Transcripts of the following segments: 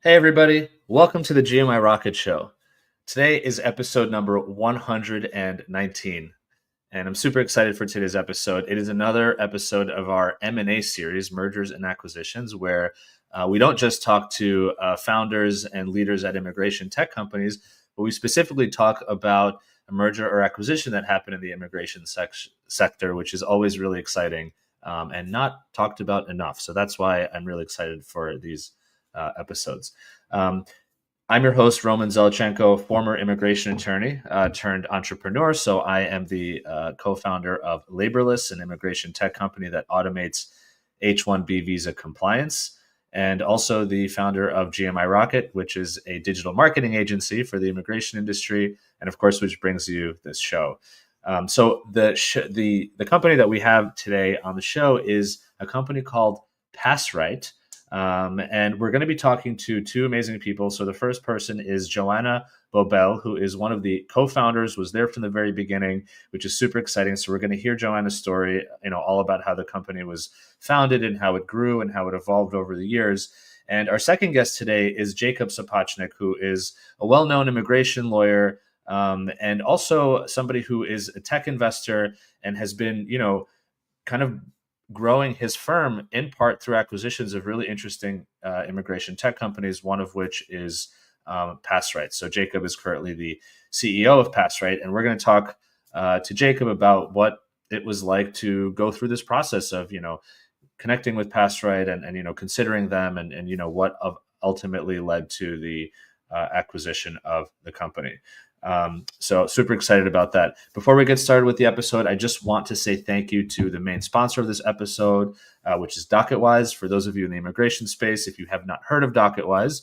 Hey everybody, welcome to the GMI Rocket Show. Today is episode number 119, and I'm super excited for today's episode. It is another episode of our M&A series, Mergers and Acquisitions, where we don't just talk to founders and leaders at immigration tech companies, but we specifically talk about a merger or acquisition that happened in the immigration sector, which is always really exciting and not talked about enough. So that's why I'm really excited for these episodes. I'm your host, Roman Zelichenko, former immigration attorney turned entrepreneur. So I am the co-founder of Laborless, an immigration tech company that automates H-1B visa compliance, and also the founder of GMI Rocket, which is a digital marketing agency for the immigration industry, and of course, which brings you this show. So the company that we have today on the show is a company called PassRight. And we're going to be talking to two amazing people. So the first person is Joanna Bobel, who is one of the co-founders, was there from the very beginning, which is super exciting. So we're going to hear Joanna's story, all about how the company was founded and how it grew and how it evolved over the years. And our second guest today is Jacob Sapochnick, who is a well-known immigration lawyer and also somebody who is a tech investor and has been, kind of growing his firm in part through acquisitions of really interesting immigration tech companies, one of which is PassRight. So Jacob is currently the CEO of PassRight, and we're going to talk to Jacob about what it was like to go through this process of, connecting with PassRight and considering them and what ultimately led to the acquisition of the company. So super excited about that. Before we get started with the episode, I just want to say thank you to the main sponsor of this episode, which is DocketWise. For those of you in the immigration space, if you have not heard of DocketWise,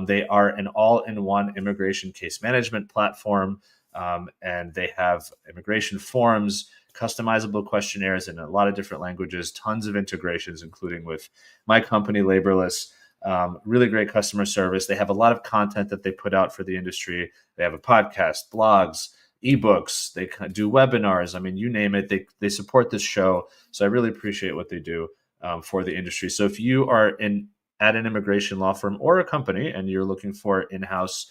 they are an all-in-one immigration case management platform, and they have immigration forms, customizable questionnaires in a lot of different languages, tons of integrations, including with my company, Laborless. Really great customer service. They have a lot of content that they put out for the industry. They have a podcast, blogs, ebooks. They do webinars. I mean, you name it. They support this show. So I really appreciate what they do for the industry. So if you are at an immigration law firm or a company and you're looking for in-house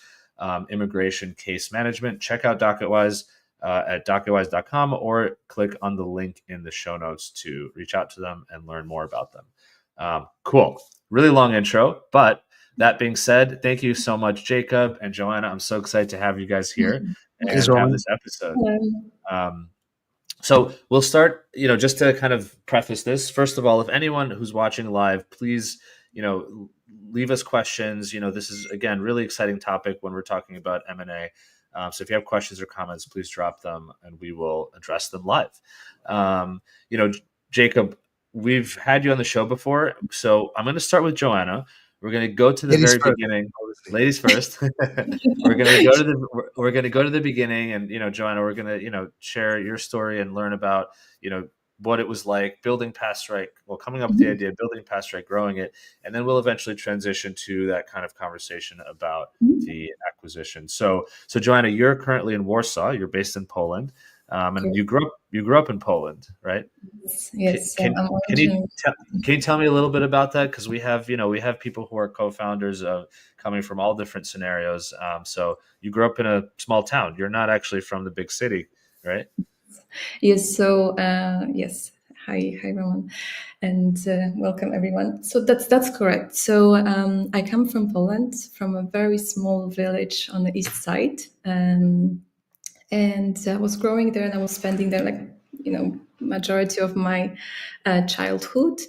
immigration case management, check out DocketWise at docketwise.com or click on the link in the show notes to reach out to them and learn more about them. Cool. Really long intro, but that being said, thank you so much, Jacob and Joanna. I'm so excited to have you guys here and have this episode. So we'll start, just to kind of preface this. First of all, if anyone who's watching live, please, leave us questions. This is, again, really exciting topic when we're talking about M&A. So if you have questions or comments, please drop them and we will address them live. Jacob, we've had you on the show before, so I'm going to start with Joanna. We're going to go to the very beginning. Ladies first. We're going to go to the beginning, and Joanna, we're going to share your story and learn about what it was like building PassRight. Well, coming up with the idea, building PassRight, growing it, and then we'll eventually transition to that kind of conversation about the acquisition. So Joanna, you're currently in Warsaw. You're based in Poland. And you grew up in Poland, right? Yes. Can you tell me a little bit about that? Because we have people who are co-founders of coming from all different scenarios. So you grew up in a small town. You're not actually from the big city, right? Yes. So yes. Hi, Roman, and welcome everyone. So that's correct. So I come from Poland, from a very small village on the east side. And I was growing there, and I was spending there, majority of my childhood.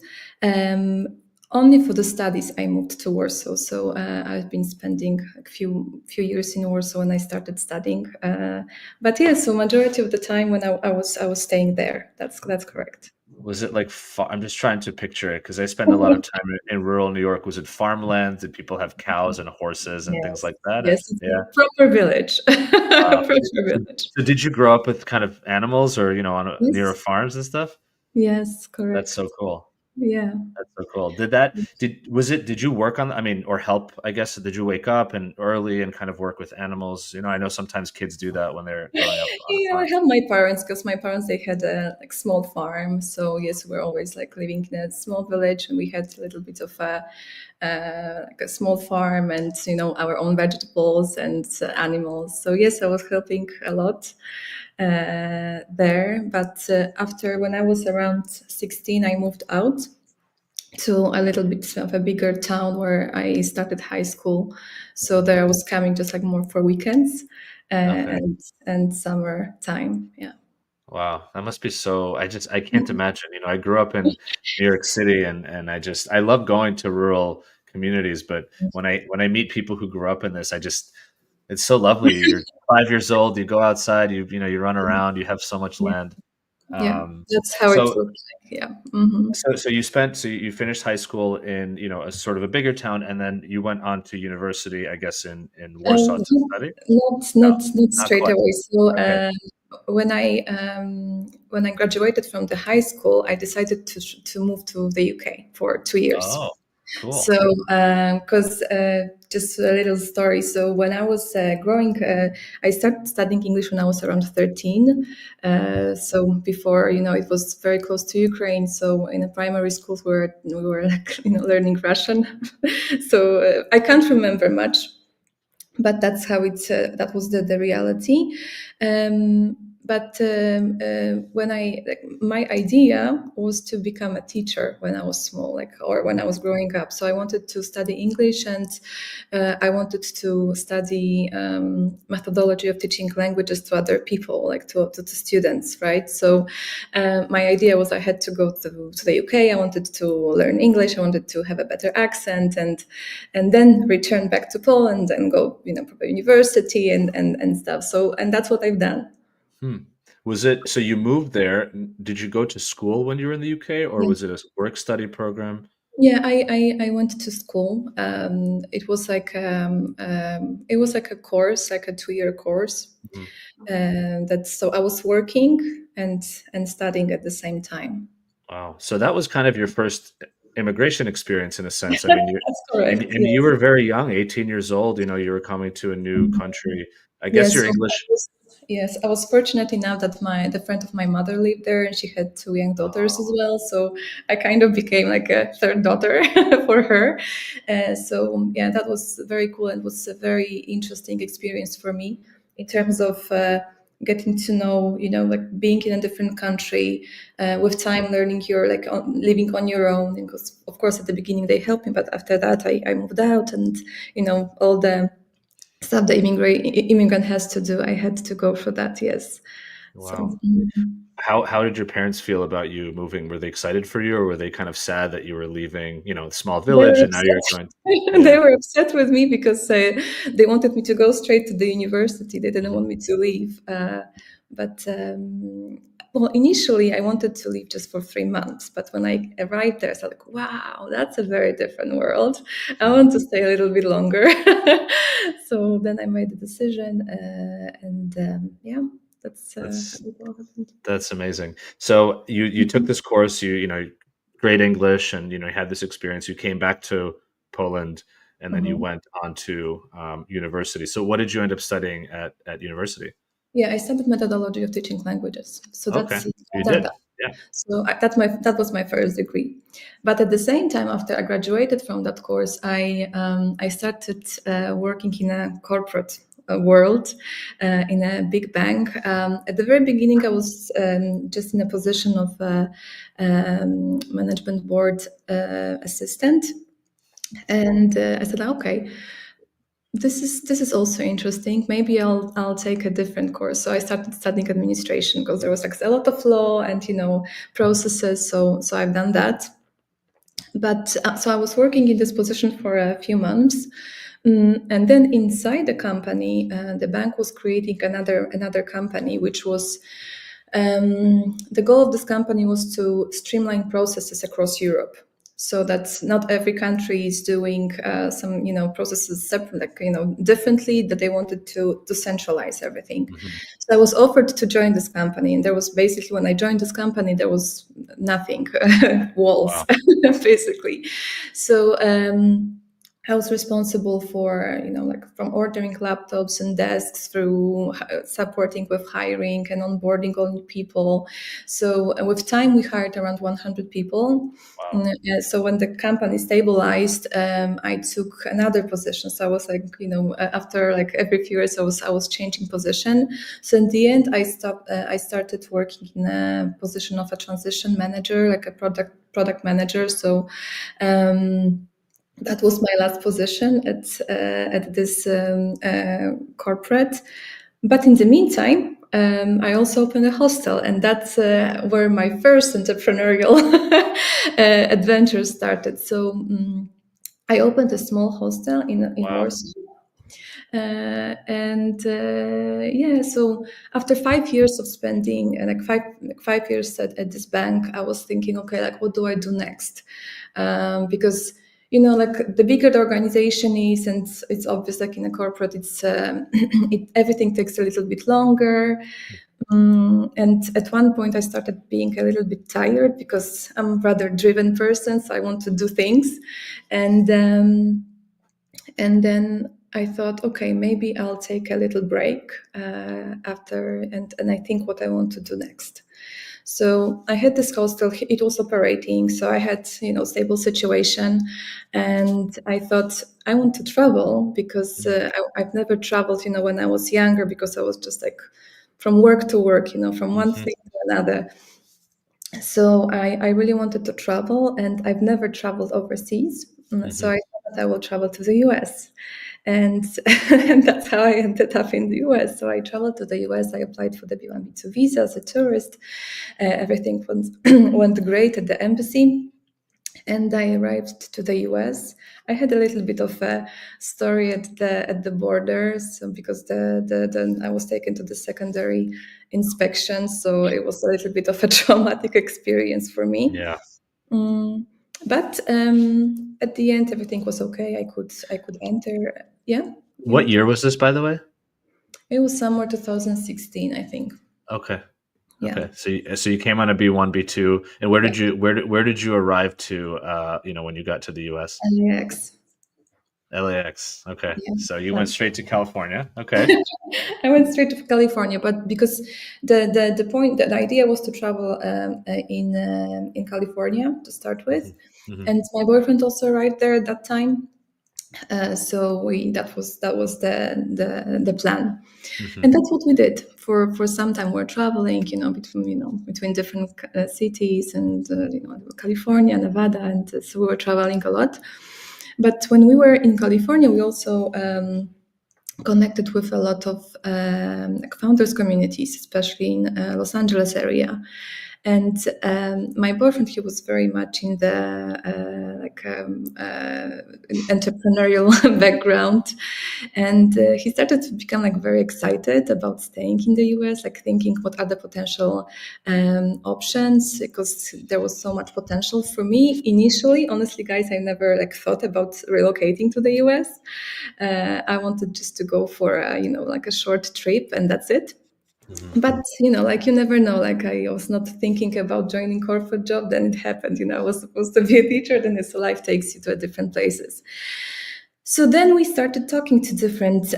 Only for the studies, I moved to Warsaw. So I've been spending a few years in Warsaw when I started studying. But yeah, so majority of the time when I was staying there. That's correct. Was it like I'm just trying to picture it because I spent a lot of time in rural New York. Was it farmland? Did people have cows and horses and things like that? Yes, yeah. Proper village. Proper village. So did you grow up with kind of animals or near farms and stuff? Yes, correct. That's so cool. Yeah. That's so cool. Did you work on, I mean, or help, I guess, did you wake up and early and kind of work with animals? I know sometimes kids do that when they're growing up on a Yeah, I farm. have my parents because my parents they had a like small farm. So yes, we're always like living in a small village, and we had a little bit of a like a small farm, and our own vegetables and animals. So yes, I was helping a lot there. But after when I was around 16, I moved out to a little bit of a bigger town where I started high school. So Mhm. there I was coming just like more for weekends Okay. and summer time. Yeah. Wow. That must be so, I can't imagine. I grew up in New York City, and I love going to rural communities, but when I meet people who grew up in this, it's so lovely. You're 5 years old, you go outside, you run around, you have so much Yeah. land. Yeah. Um, That's how it so looked like. Yeah. Hmm. so you finished high school in a sort of a bigger town, and then you went on to university, I guess, in Warsaw to study. No, Not not straight quite. away. So Okay. when I graduated from the high school, I decided to move to the UK for 2 years. Oh, So, cool. because just a little story. So, when I was growing, I started studying English when I was around 13. So, before it was very close to Ukraine. So, in a primary school, we were like learning Russian. So, I can't remember much, but that's how that was the reality. But when my idea was to become a teacher when I was small, like, or when I was growing up. So I wanted to study English, and I wanted to study methodology of teaching languages to other people, like to the students, right? So my idea was I had to go to the UK. I wanted to learn English. I wanted to have a better accent, and then return back to Poland and go, proper university and stuff. So, and that's what I've done. Hmm. Was it so you moved there? Did you go to school when you were in the UK, or Yeah, was it a work study program? yeah. I went to school. It was like a course, like a 2-year course. Mhm. That's so I was working and studying at the same time. Wow. So that was kind of your first immigration experience in a sense. I mean, That's and correct. you were very young, 18 years old. You were coming to a new Yes. country. I guess Yes, your so English. yes, I was fortunate enough that the friend of my mother lived there, and she had two young daughters as Oh, well. So I kind of became like a third daughter for her. So yeah, that was very cool, and was a very interesting experience for me in terms of getting to know, like being in a different country, with time learning your like living on your own. Because of course at the beginning they helped me, but after that I moved out, and all the stuff the immigrant has to do. I had to go for that. Yes. So wow. How did your parents feel about you moving? Were they excited for you, or were they kind of sad that you were leaving, a small they village, were and now you're upset. going? They Yeah. were upset with me because they wanted me to go straight to the university. They didn't Mhm. want me to leave. But well, initially I wanted to leave just for 3 months. But when I arrived there, I was like, "Wow, that's a very different world. I Mhm. want to stay a little bit longer." So then I made the decision, and yeah, that's how That's it all happened. That's amazing. So you took Mhm. this course, great English, and you had this experience. You came back to Poland, and then you Mhm. went on to university. So what did you end up studying at university? Yeah, I studied methodology of teaching languages. So Okay, that's you I've done that. did. Yeah. So that was my first degree. But at the same time, after I graduated from that course, I started working in a corporate world in a big bank. At the very beginning, I was just in a position of management board assistant, and I said, okay, this is also interesting. Maybe I'll take a different course. So I started studying administration because there was like a lot of law and processes. So I've done that. But so I was working in this position for a few months, and then inside the company, the bank was creating another company, which was the goal of this company was to streamline processes across Europe. so that not every country is doing some processes separate, differently, that they wanted to centralize everything. So I was offered to join this company, and there was basically, when I joined this company, there was nothing, walls, Wow. basically. So I was responsible for, from ordering laptops and desks through supporting with hiring and onboarding all new people. So with time, we hired around 100 people. Wow. So when the company stabilized, I took another position. So I was like, after like every few years, I was changing position. So in the end, I stopped. I started working in a position of a transition manager, like a product manager. So. That was my last position at this corporate. But in the meantime, I also opened a hostel, and that's where my first entrepreneurial adventure started. So I opened a small hostel in Wow. Warsaw. Yeah, so after 5 years of spending like 5 years at this bank, I was thinking, okay, like what do I do next? Because like the bigger the organization is, and it's obvious, like in a corporate, it's everything takes a little bit longer. And at one point, I started being a little bit tired because I'm a rather driven person, so I want to do things, and then I thought, okay, maybe I'll take a little break after, and I think what I want to do next. So I had this hostel, it was operating, so I had, stable situation, and I thought I want to travel because I've never traveled, when I was younger, because I was just like from work to work, from one thing to another. So I really wanted to travel, and I've never traveled overseas. So I thought I will travel to the US. And, and that's how I ended up in the US. So I traveled to the US. I applied for the B1, B2 visa as a tourist. Everything went great at the embassy. And I arrived to the US. I had a little bit of a story at the border, so because I was taken to the secondary inspection, so it was a little bit of a traumatic experience for me. Yeah. But at the end, everything was okay. I could enter. Yeah. What year was this, by the way? It was somewhere 2016, I think. Okay. Yeah. Okay. So you came on a B1, B2, and where did Yeah. you where did you arrive to? When you got to the US? LAX. LAX. Okay. Yeah. So you went That's straight to California. Okay. I went straight to California, but because the point, the idea was to travel in California to start with, Hmm. and my boyfriend also arrived there at that time. So that was the plan, Hmm. and that's what we did for some time. We're traveling, between different cities, and California, Nevada, and so we were traveling a lot. But when we were in California, we also connected with a lot of like founders communities, especially in Los Angeles area. And my boyfriend, he was very much in the entrepreneurial background, and he started to become like very excited about staying in the US, like thinking what are the potential options, because there was so much potential for me initially. Honestly, guys, I never like thought about relocating to the US. I wanted just to go for like a short trip, and that's it. Hmm. But like you never know. Like I was not thinking about joining corporate job, then it happened. I was supposed to be a teacher, then it's life takes you to different places. So then we started talking to different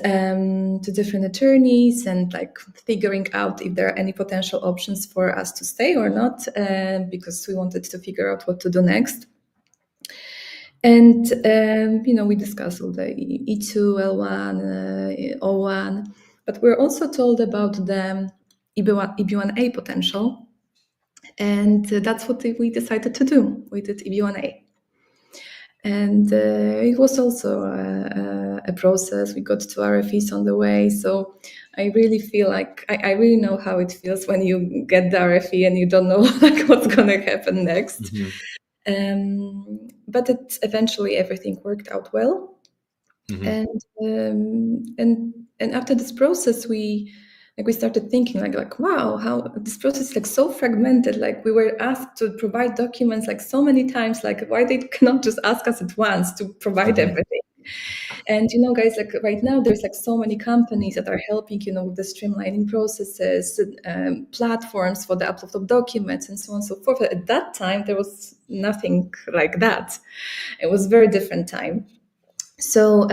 attorneys, and like figuring out if there are any potential options for us to stay or not, because we wanted to figure out what to do next. And we discussed all the E2, L1, O1, but we're also told about the EB1A potential, and that's what we decided to do. We did EB1A, and it was also a process. We got to RFEs on the way, so I really feel like I really know how it feels when you get the RFE and you don't know like what's gonna happen next. Hmm. But eventually everything worked out well. Hmm. And after this process, we we started thinking like wow, how this process is like so fragmented. Like we were asked to provide documents like so many times. Like why they cannot just ask us at once to provide everything? And guys, like right now, there's like so many companies that are helping, with the streamlining processes, platforms for the upload of documents, and so on and so forth. At that time, there was nothing like that. It was a very different time. So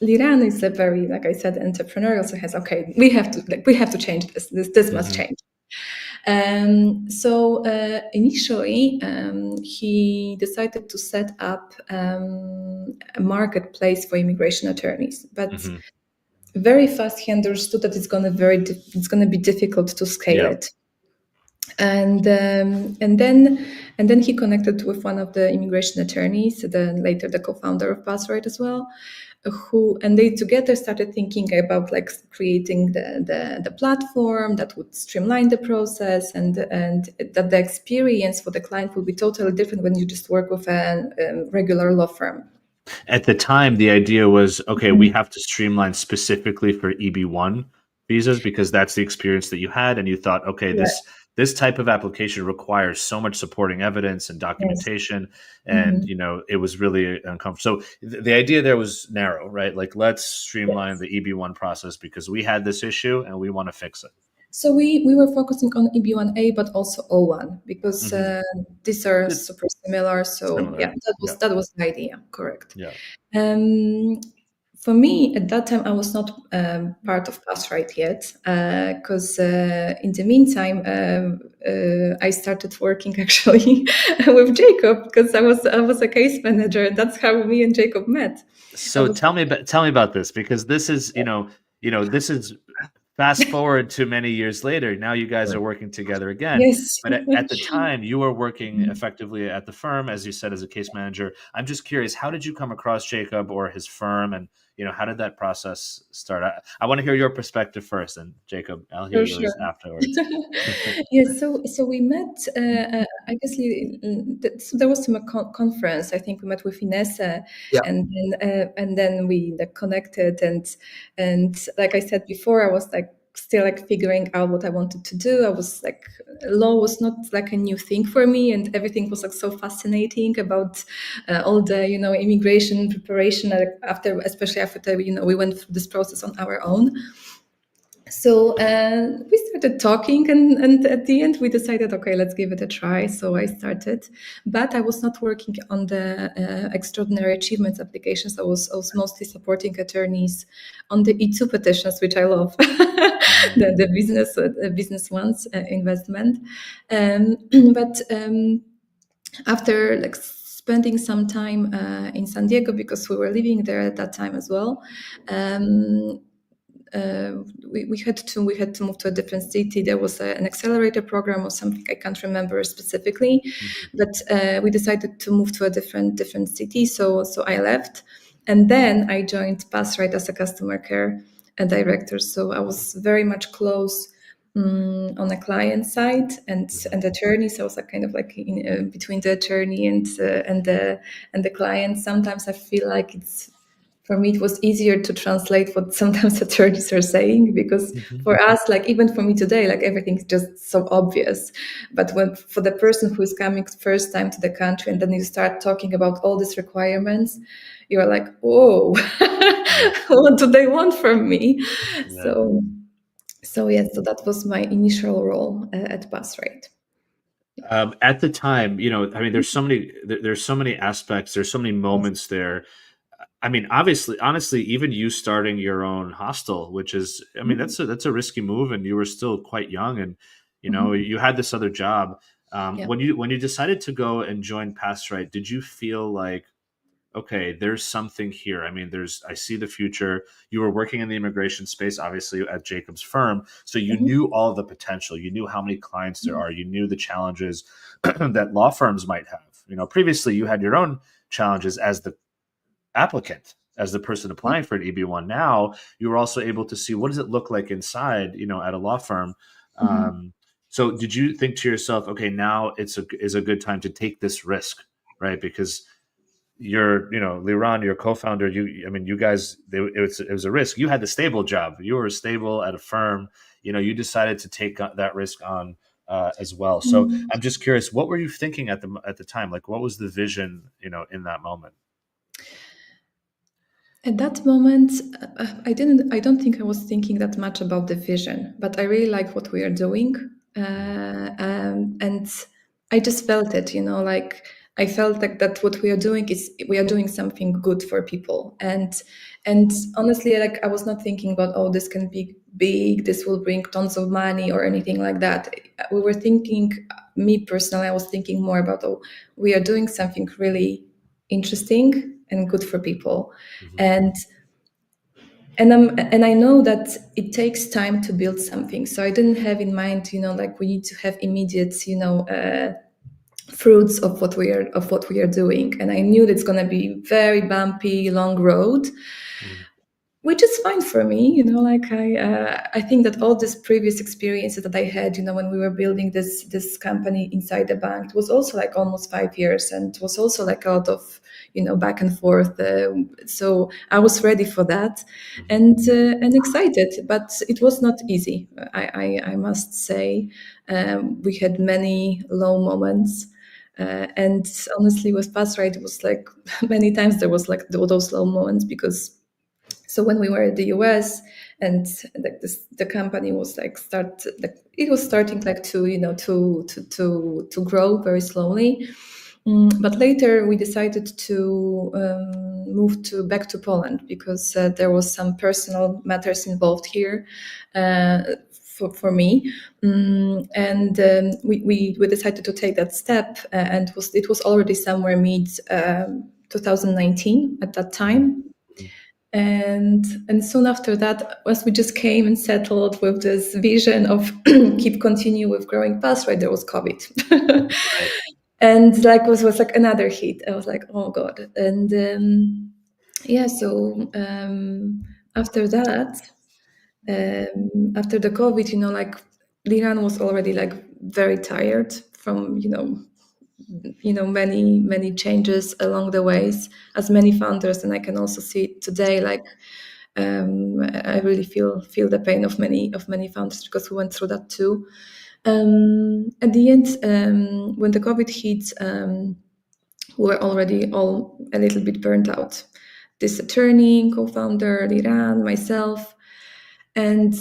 Liran is a very, like I said, entrepreneurial. So has we have to change this. This must change. So initially, he decided to set up a marketplace for immigration attorneys, but very fast he understood that it's going to be difficult to scale it. And then he connected with one of the immigration attorneys, later the co-founder of PassRight as well, and they together started thinking about like creating the platform that would streamline the process, and that the experience for the client will be totally different when you just work with a regular law firm. At the time, the idea was, okay, we have to streamline specifically for EB-1 visas because that's the experience that you had, and you thought, okay, this type of application requires so much supporting evidence and documentation, and it was really uncomfortable. So the idea there was narrow, right? Like, let's streamline the EB-1 process because we had this issue and we want to fix it. So we were focusing on EB-1A, but also O1 because these are super similar. So that was the idea, correct? Yeah. For me, at that time, I was not part of PassRight yet, because in the meantime, I started working actually with Jacob because I was a case manager, and that's how me and Jacob met. So tell me about this, because this is this is fast forward to many years later. Now you guys are working together again. Yes. But at the time, you were working effectively at the firm, as you said, as a case manager. I'm just curious, how did you come across Jacob or his firm, and how did that process start? I want to hear your perspective first, and Jacob, I'll hear yours afterwards. Yes, so we met. I guess so there was some conference. I think we met with Ines, and then we connected. And like I said before, I was like still like figuring out what I wanted to do. I was like, law was not like a new thing for me, and everything was like so fascinating about all the immigration preparation especially after we went through this process on our own. So we started talking, and at the end we decided, okay, let's give it a try. So I started, but I was not working on the extraordinary achievements applications. I was mostly supporting attorneys on the E2 petitions, which I love, the business ones, investment. But after like spending some time in San Diego, because we were living there at that time as well. We had to move to a different city. There was an accelerator program or something, I can't remember specifically, but we decided to move to a different city. So I left, and then I joined PassRight as a customer care director. So I was very much close on the client side and attorney. So I was like kind of like in between the attorney and the client. Sometimes I feel like for me, it was easier to translate what sometimes attorneys are saying, because for us, like even for me today, like everything's just so obvious. But for the person who is coming first time to the country, and then you start talking about all these requirements, you're like, oh, what do they want from me? Yeah. So that was my initial role at PassRight. At the time, I mean, there's so many aspects, there's so many moments there. I mean, honestly, even you starting your own hostel, which is, I mean, that's a risky move, and you were still quite young, and you had this other job. When you decided to go and join PassRight, did you feel like, okay, there's something here? I mean, I see the future. You were working in the immigration space, obviously, at Jacob's firm, so you knew all the potential. You knew how many clients there are. You knew the challenges that law firms might have. Previously, you had your own challenges as the applicant, as the person applying for an EB-1. Now you were also able to see, what does it look like inside, at a law firm. So did you think to yourself, okay, now is a good time to take this risk, right? Because Liran, your co-founder, you guys, it was a risk. You had the stable job. You were stable at a firm. You decided to take that risk on as well. So I'm just curious, what were you thinking at the time? Like, what was the vision, in that moment? At that moment, I don't think I was thinking that much about the vision, but I really like what we are doing. And I just felt it, like I felt like that what we are doing is we are doing something good for people. And honestly, like I was not thinking about, oh, this can be big, this will bring tons of money or anything like that. We were thinking, me personally, I was thinking more about, oh, we are doing something really interesting and good for people. Mm-hmm. And I know that it takes time to build something, so I didn't have in mind, like we need to have immediate, fruits of what we are doing. And I knew that's going to be very bumpy, long road, Mm-hmm. which is fine for me. Like I think that all these previous experiences that I had, when we were building this company inside the bank, it was also like almost 5 years, and it was also like a lot of back and forth. So I was ready for that, and excited, but it was not easy. I must say, we had many low moments. And honestly, with PassRight, it was like many times there was like those low moments, because so when we were in the US, and like the company was it was starting like to grow very slowly. But later we decided to move back to Poland, because there was some personal matters involved here for me. And we decided to take that step, and it was already somewhere mid 2019 at that time. And soon after that, as we just came and settled with this vision of continue with growing PassRight, there was COVID. Right. And like was like another hit. I was like, oh god. And yeah, so after that, after the COVID, like Liran was already like very tired from many changes along the ways, as many founders. And I can also see it today, like I really feel the pain of many founders, because we went through that too. At the end, when the COVID hit, we were already all a little bit burnt out. This attorney, co-founder, Liran, myself. And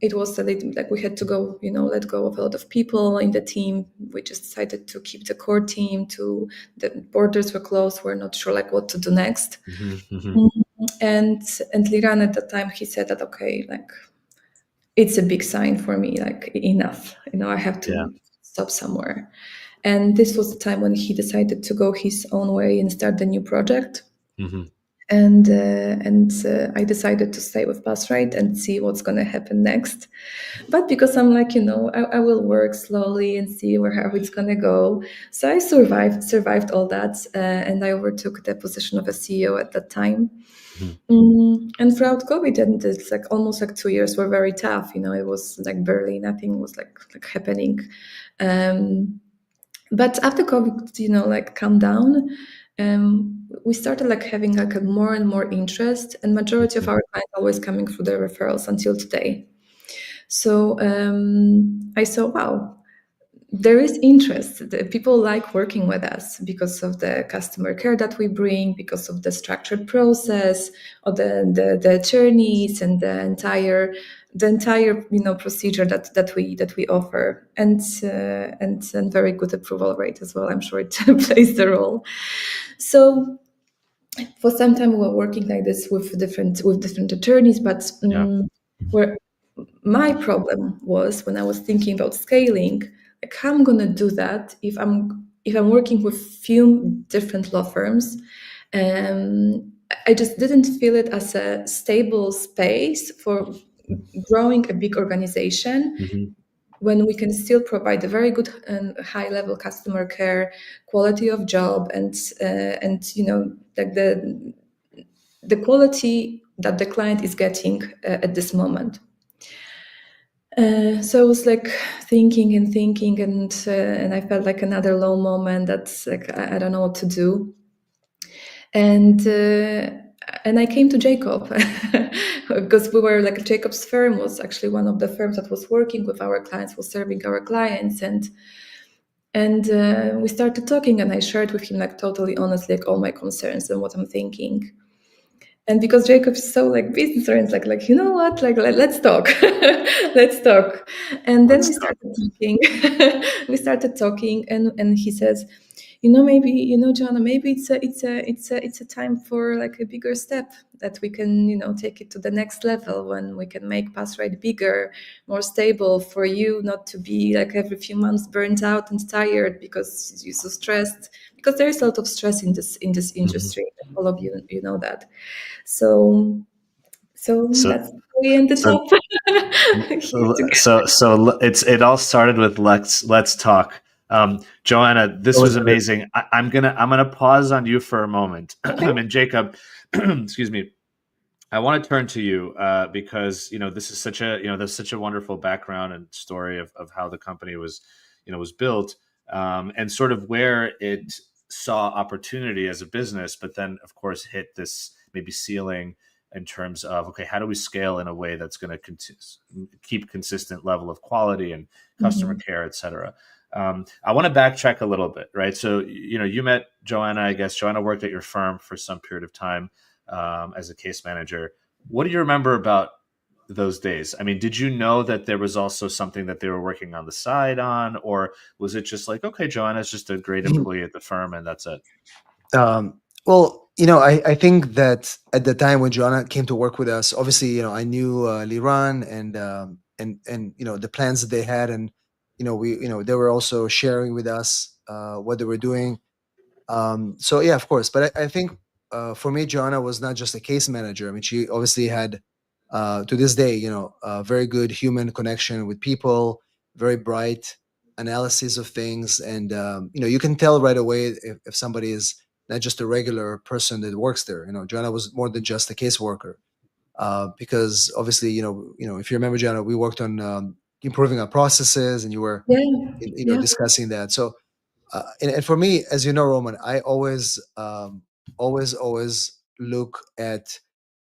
it was a little like we had to go, let go of a lot of people in the team. We just decided to keep the core team. The borders were closed. We're not sure like what to do next. Mm-hmm. And Liran at the time, he said that, okay, like it's a big sign for me, like enough, I have to stop somewhere. And this was the time when he decided to go his own way and start the new project. Mm-hmm. And I decided to stay with PassRight and see what's going to happen next. But because I'm like, I will work slowly and see how it's going to go. So I survived all that, and I overtook the position of a CEO at that time. And throughout COVID, and it's like almost like 2 years were very tough. It was like barely nothing was like happening. But after COVID, like calmed down, we started like having like a more and more interest, and majority of our clients always coming through the referrals until today. So I saw, wow, there is interest. The people like working with us because of the customer care that we bring, because of the structured process, or the journeys, and the entire procedure that we offer, and very good approval rate as well. I'm sure it plays the role. So for some time we were working like this with different attorneys, but where my problem was, when I was thinking about scaling, like how I'm gonna do that if I'm working with few different law firms. I just didn't feel it as a stable space for growing a big organization, Mm-hmm. when we can still provide a very good and high level customer care, quality of job, and like the quality that the client is getting at this moment. So I was like thinking, and I felt like another low moment. That's like I don't know what to do. and I came to Jacob because we were like Jacob's firm was actually one of the firms that was working with our clients, was serving our clients, and we started talking, and I shared with him like totally honestly like all my concerns and what I'm thinking. And because Jacob is so like business oriented, like you know what, like let's talk, let's talk. And then Let's we talk. started talking. We started talking, and he says, you know, maybe Joanna, maybe it's a time for like a bigger step that we can take it to the next level when we can make PassRight bigger, more stable for you, not to be like every few months burnt out and tired because you're so stressed. Because there is a lot of stress in this industry. All of you know that. So So that's how we ended so up here together. it all started with let's talk. Joanna, That this was was amazing. I'm gonna pause on you for a moment. Okay. And Jacob, excuse me. I want to turn to you because this is such a there's such a wonderful background and story of how the company was built, and sort of where it saw opportunity as a business, but then of course hit this maybe ceiling in terms of, okay, how do we scale in a way that's going to keep consistent level of quality and customer Mhm. care, et cetera. I want to backtrack a little bit, right? So you met Joanna. I guess Joanna worked at your firm for some period of time as a case manager. What do you remember about those days? I mean, did you know that there was also something that they were working on the side on, or was it just like, okay, Joanna's just a great good. employee at the firm and that's it? Well, I think that at the time when Joanna came to work with us, obviously, I knew Liran and the plans that they had, and they were also sharing with us what they were doing. So yeah, of course. But I think for me, Joanna was not just a case manager. I mean, she obviously had to this day, a very good human connection with people, very bright analysis of things, and you can tell right away if somebody is not just a regular person that works there. Joanna was more than just a caseworker, because obviously, if you remember, Joanna, we worked on improving our processes, and you were, Yeah, yeah. discussing that. So and for me, as you know, Roman, I always look at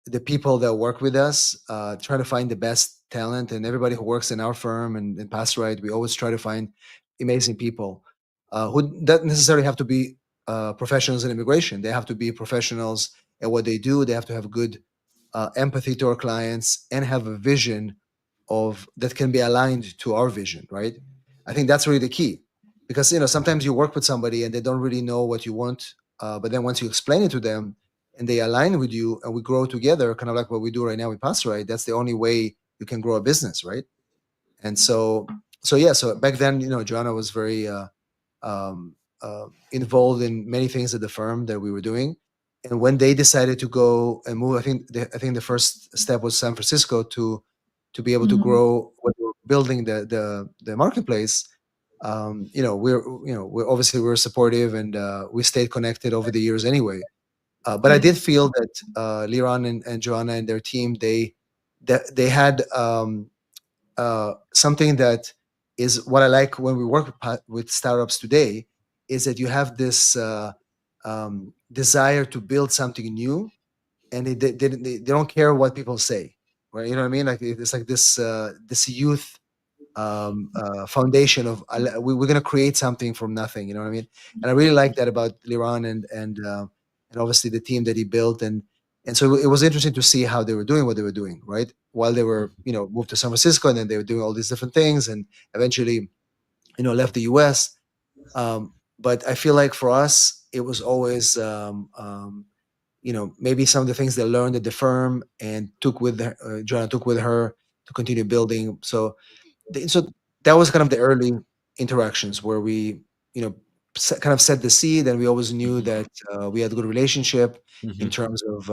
the people that work with us, try to find the best talent, and everybody who works in our firm and in PassRight, we always try to find amazing people who don't necessarily have to be professionals in immigration. They have to be professionals at what they do. They have to have good empathy to our clients and have a vision of that can be aligned to our vision, right? I think that's really the key, because sometimes you work with somebody and they don't really know what you want, but then once you explain it to them and they align with you and we grow together, kind of like what we do right now with PassRight, that's the only way you can grow a business, right? And so yeah, so back then, Joanna was very um, involved in many things at the firm that we were doing. And when they decided to go and move, I think the first step was San Francisco to be able to Mhm. grow what we were building the marketplace. We're obviously we were supportive, and we stayed connected over the years anyway. But I Yeah. did feel that Liran and Joanna and their team, they had something that is what I like when we work with startups today, is that you have this desire to build something new, and they don't care what people say, right? You know what I mean? Like it's like this youth foundation of we're going to create something from nothing. You know what I mean? And I really like that about Liran and obviously the team that he built, and so it was interesting to see how they were doing what they were doing, right? While they were moved to San Francisco, and then they were doing all these different things, and eventually left the U.S. But I feel like for us it was always maybe some of the things they learned at the firm and Joanna took with her to continue building. So that was kind of the early interactions where we kind of set the seed, and we always knew Hmm. that we had a good relationship in Hmm. terms of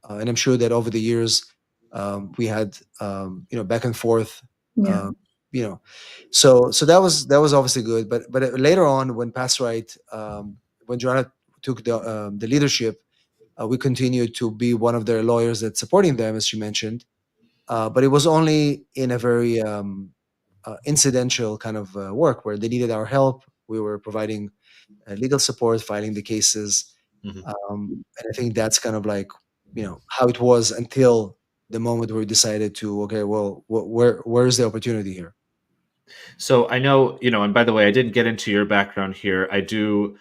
and I'm sure that over the years we had back and forth, Yeah. uh, you know so that was obviously good, but later on when PassRight, when Joanna took the leadership, we continued to be one of their lawyers that's supporting them, as she mentioned, but it was only in a very incidental kind of work where they needed our help. We were providing legal support, filing the cases, Mhm. And I think that's kind of like, how it was until the moment where we decided to, okay, well, where's the opportunity here? So I know, and by the way, I didn't get into your background here. I do,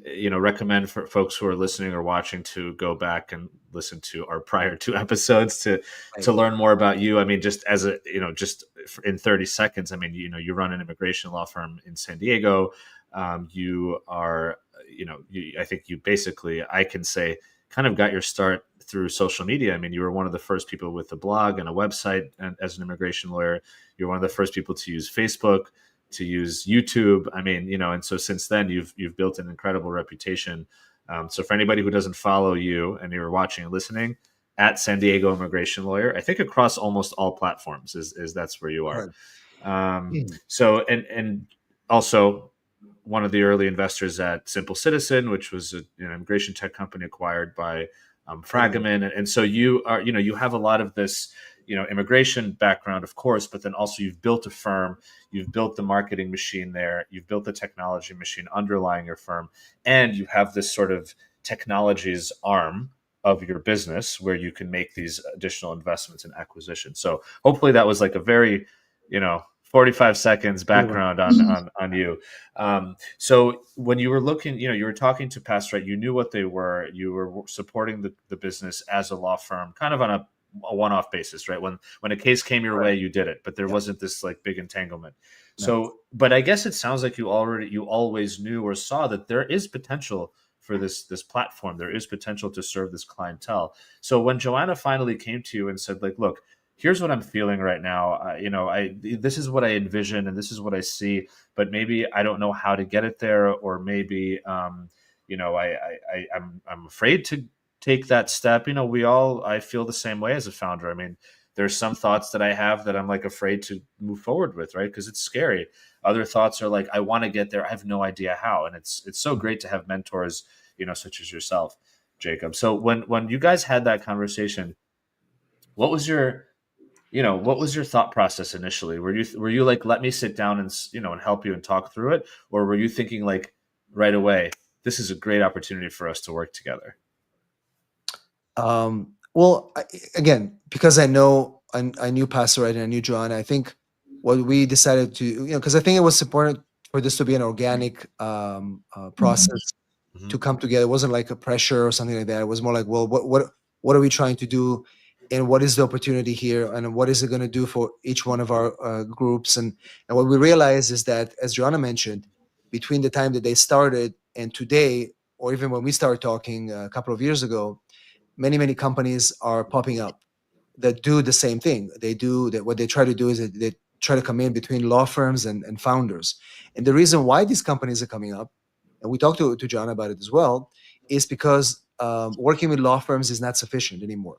recommend for folks who are listening or watching to go back and listen to our prior two episodes Right. to learn more about you. I mean, just as a, just in 30 seconds, I mean, you run an immigration law firm in San Diego. You are, I think you basically, I can say, kind of got your start through social media. I mean, you were one of the first people with a blog and a website, and as an immigration lawyer, you're one of the first people to use Facebook, to use YouTube. I mean, and so since then you've built an incredible reputation. So for anybody who doesn't follow you and you're watching and listening, at San Diego Immigration Lawyer, I think across almost all platforms is that's where you are. Right. So and also one of the early investors at Simple Citizen, which was an immigration tech company acquired by Fragaman, and so you are, you have a lot of this, immigration background, of course, but then also you've built a firm, you've built the marketing machine there, you've built the technology machine underlying your firm, and you have this sort of technologies arm of your business where you can make these additional investments and acquisitions. So hopefully that was like a very, 45 seconds Good one. background on you. So when you were looking, you were talking to PassRight, you knew what they were, you were supporting the business as a law firm, kind of on a one-off basis, right? When a case came your way, you did it, but there Yeah. wasn't this like big entanglement. No. So, but I guess it sounds like you always knew or saw that there is potential for this platform. There is potential to serve this clientele. So when Joanna finally came to you and said, like, look, here's what I'm feeling right now. This is what I envision and this is what I see, but maybe I don't know how to get it there, or maybe, I'm afraid to take that step. I feel the same way as a founder. I mean, there's some thoughts that I have that I'm like afraid to move forward with, right? Because it's scary. Other thoughts are like, I want to get there. I have no idea how. And it's so great to have mentors, such as yourself, Jacob. So when you guys had that conversation, what was your what was your thought process initially? Were you like, let me sit down and and help you and talk through it, or were you thinking like right away, this is a great opportunity for us to work together? Well, again, because I knew PassRight and I knew Joanna, I think what we decided to, because I think it was important for this to be an organic process Hmm. to come together. It wasn't like a pressure or something like that. It was more like, well, what are we trying to do, and what is the opportunity here, and what is it going to do for each one of our groups? And what we realized is that, as Joanna mentioned, between the time that they started and today, or even when we started talking a couple of years ago, many companies are popping up that do the same thing. They do that. What they try to do is that they try to come in between law firms and founders. And the reason why these companies are coming up, and we talked to John about it as well, is because working with law firms is not sufficient anymore.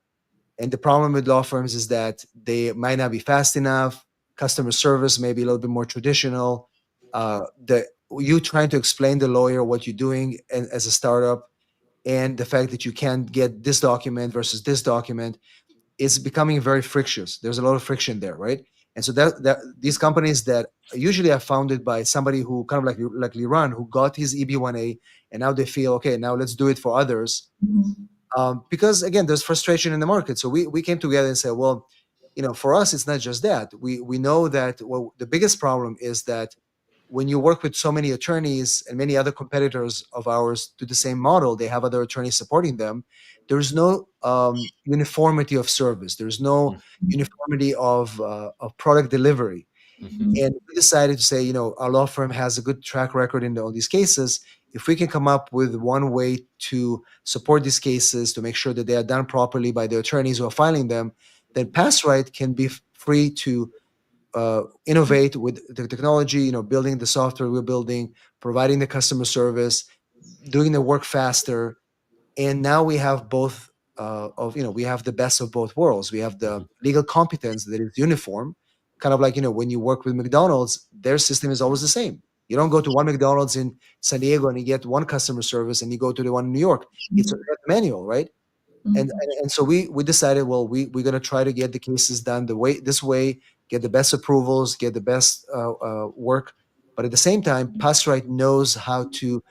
And the problem with law firms is that they might not be fast enough. Customer service may be a little bit more traditional. The you trying to explain to the lawyer what you're doing and, as a startup, and the fact that you can't get this document versus this document is becoming very frictious. There's a lot of friction there, right? And so that these companies that usually are founded by somebody who kind of like Liran, who got his EB-1A, and now they feel, okay, now let's do it for others. Because again, there's frustration in the market. So we came together and said, well, for us, it's not just that. We know that, well, the biggest problem is that when you work with so many attorneys and many other competitors of ours do the same model, they have other attorneys supporting them. There's no uniformity of service. There's no uniformity of product delivery. Hmm. And we decided to say, our law firm has a good track record in all these cases. If we can come up with one way to support these cases, to make sure that they are done properly by the attorneys who are filing them, then PassRight can be free to innovate with the technology, building the software we're building, providing the customer service, doing the work faster. And now we have both we have the best of both worlds. We have the legal competence that is uniform, kind of like, when you work with McDonald's, their system is always the same. You don't go to one McDonald's in San Diego and you get one customer service, and you go to the one in New York. It's a manual, right? And so we decided, well, we're going to try to get the cases done this way, get the best approvals, get the best work, but at the same time, PassRight knows how to